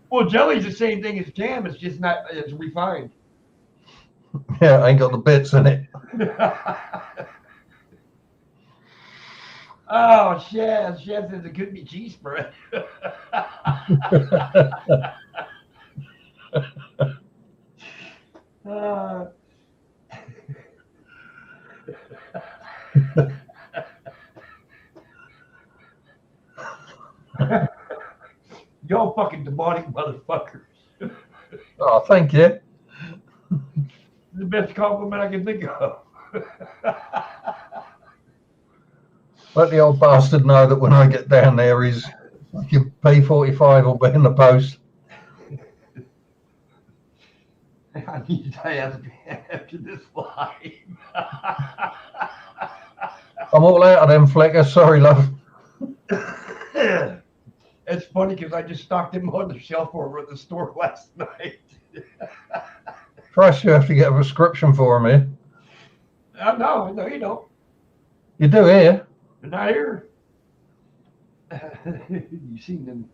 Well, jelly's the same thing as jam. It's just not as refined. Yeah, ain't got the bits in it. Oh, Chef says it could be cheese spread. Y'all fucking demonic motherfuckers. Oh, thank you. The best compliment I can think of. Let the old bastard know that when I get down there, his fucking P45 will be in the post. I need to ask after this live. I'm all out of them, Flicker. Sorry, love. It's funny because I just stocked them on the shelf over at the store last night. Christ, you have to get a prescription for them here. No, you don't. You do here. Not here. You seen them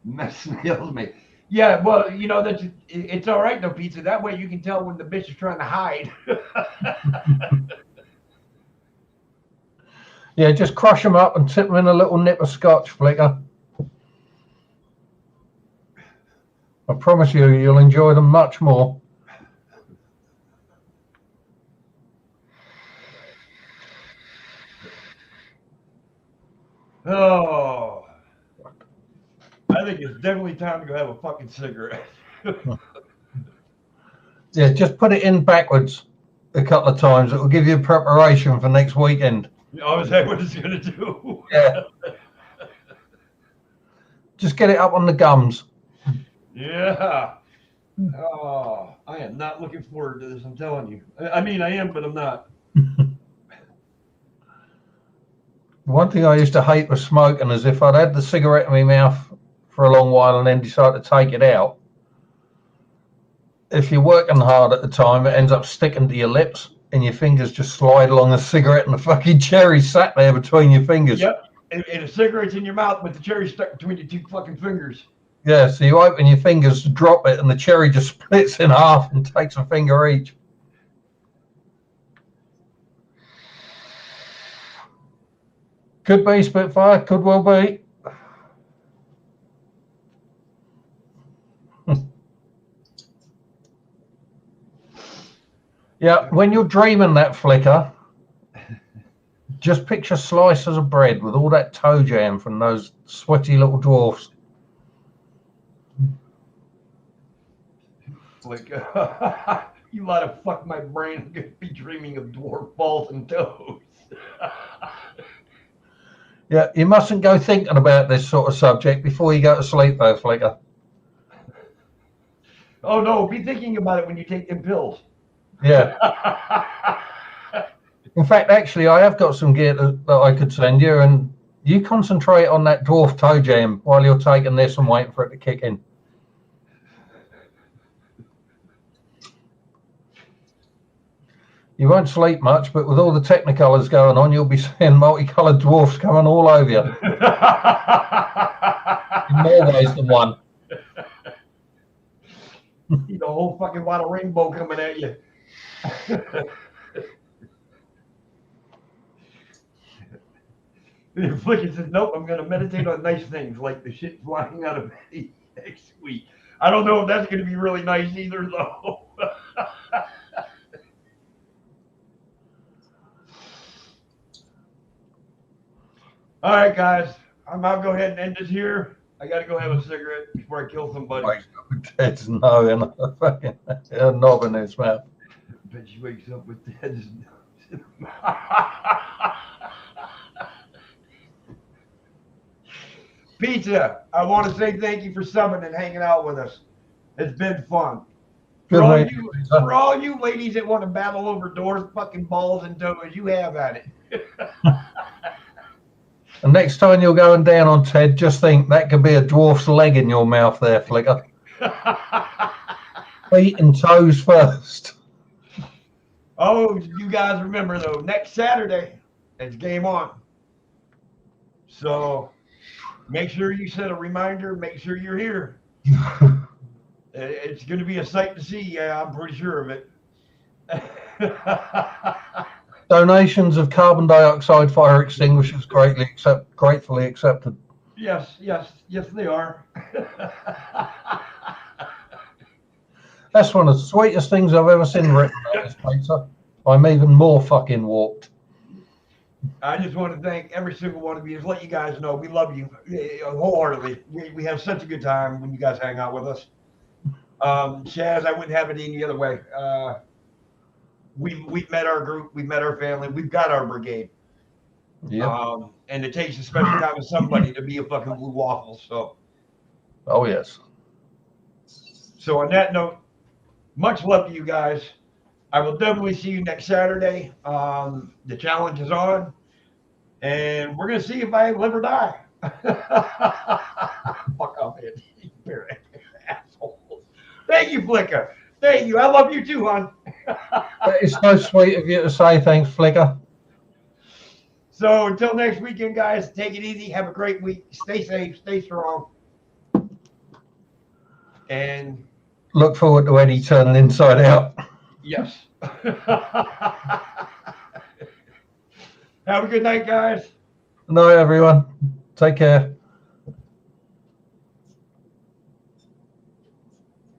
messing with me. Yeah, well, you know, it's all right, though, Pizza. That way you can tell when the bitch is trying to hide. Yeah, just crush them up and tip them in a little nip of scotch, Flicker. I promise you, you'll enjoy them much more. Oh, I think it's definitely time to go have a fucking cigarette. Yeah, just put it in backwards a couple of times. It will give you preparation for next weekend. Oh, is that what it's going to do? Yeah. Just get it up on the gums. Yeah. Oh, I am not looking forward to this, I'm telling you. I mean, I am, but I'm not. One thing I used to hate with smoking is if I'd had the cigarette in my mouth for a long while and then decide to take it out, if you're working hard at the time, it ends up sticking to your lips and your fingers just slide along the cigarette and the fucking cherry sat there between your fingers. Yep. And a cigarette's in your mouth with the cherry stuck between your two fucking fingers. Yeah, so you open your fingers to drop it and the cherry just splits in half and takes a finger each. Could be Spitfire, could well be. Yeah, when you're dreaming that, Flicker, just picture slices of bread with all that toe jam from those sweaty little dwarfs. Like, you let it fuck my brain. I'm going to be dreaming of dwarf balls and toes. Yeah, you mustn't go thinking about this sort of subject before you go to sleep, though, Flicker. Oh, no, be thinking about it when you take them pills. Yeah. In fact, actually, I have got some gear that I could send you, and you concentrate on that dwarf toe jam while you're taking this and waiting for it to kick in. You won't sleep much, but with all the Technicolors going on, you'll be seeing multicolored dwarfs coming all over you. In more ways than one. You know, a whole fucking lot of rainbow coming at you. Flicker says, nope, I'm going to meditate on nice things like the shit flying out of me next week. I don't know if that's going to be really nice either, though. All right, guys. I'll go ahead and end this here. I got to go have a cigarette before I kill somebody. Ted's no in a fucking a knob in his mouth. Bet she wakes up with Ted's nose. Pizza, I want to say thank you for subbing and hanging out with us. It's been fun. Good night. For all you ladies that want to battle over doors, fucking balls and toes, you have at it. And next time you're going down on Ted, just think that could be a dwarf's leg in your mouth there, Flicker. Feet and toes first. Oh, you guys remember though, next Saturday, it's game on. So make sure you set a reminder, make sure you're here. It's going to be a sight to see. Yeah, I'm pretty sure of it. Donations of carbon dioxide fire extinguishers gratefully accepted. Yes, they are. That's one of the sweetest things I've ever seen written on this paper. I'm even more fucking warped. I just want to thank every single one of you. Just let you guys know we love you wholeheartedly. We have such a good time when you guys hang out with us. Shaz, I wouldn't have it any other way. We've met our group, we've met our family, we've got our brigade. Yeah. And it takes a special kind of somebody to be a fucking blue waffle. So. Oh yes. So on that note, much love to you guys. I will definitely see you next Saturday. The challenge is on, and we're gonna see if I live or die. Fuck off, man. Asshole. Thank you, Flicker. Thank you. I love you too, hon. It's so sweet of you to say thanks, Flicker. So until next weekend, guys, take it easy. Have a great week. Stay safe. Stay strong. And look forward to Eddie turning inside out. Yes. Have a good night, guys. Good night, everyone. Take care.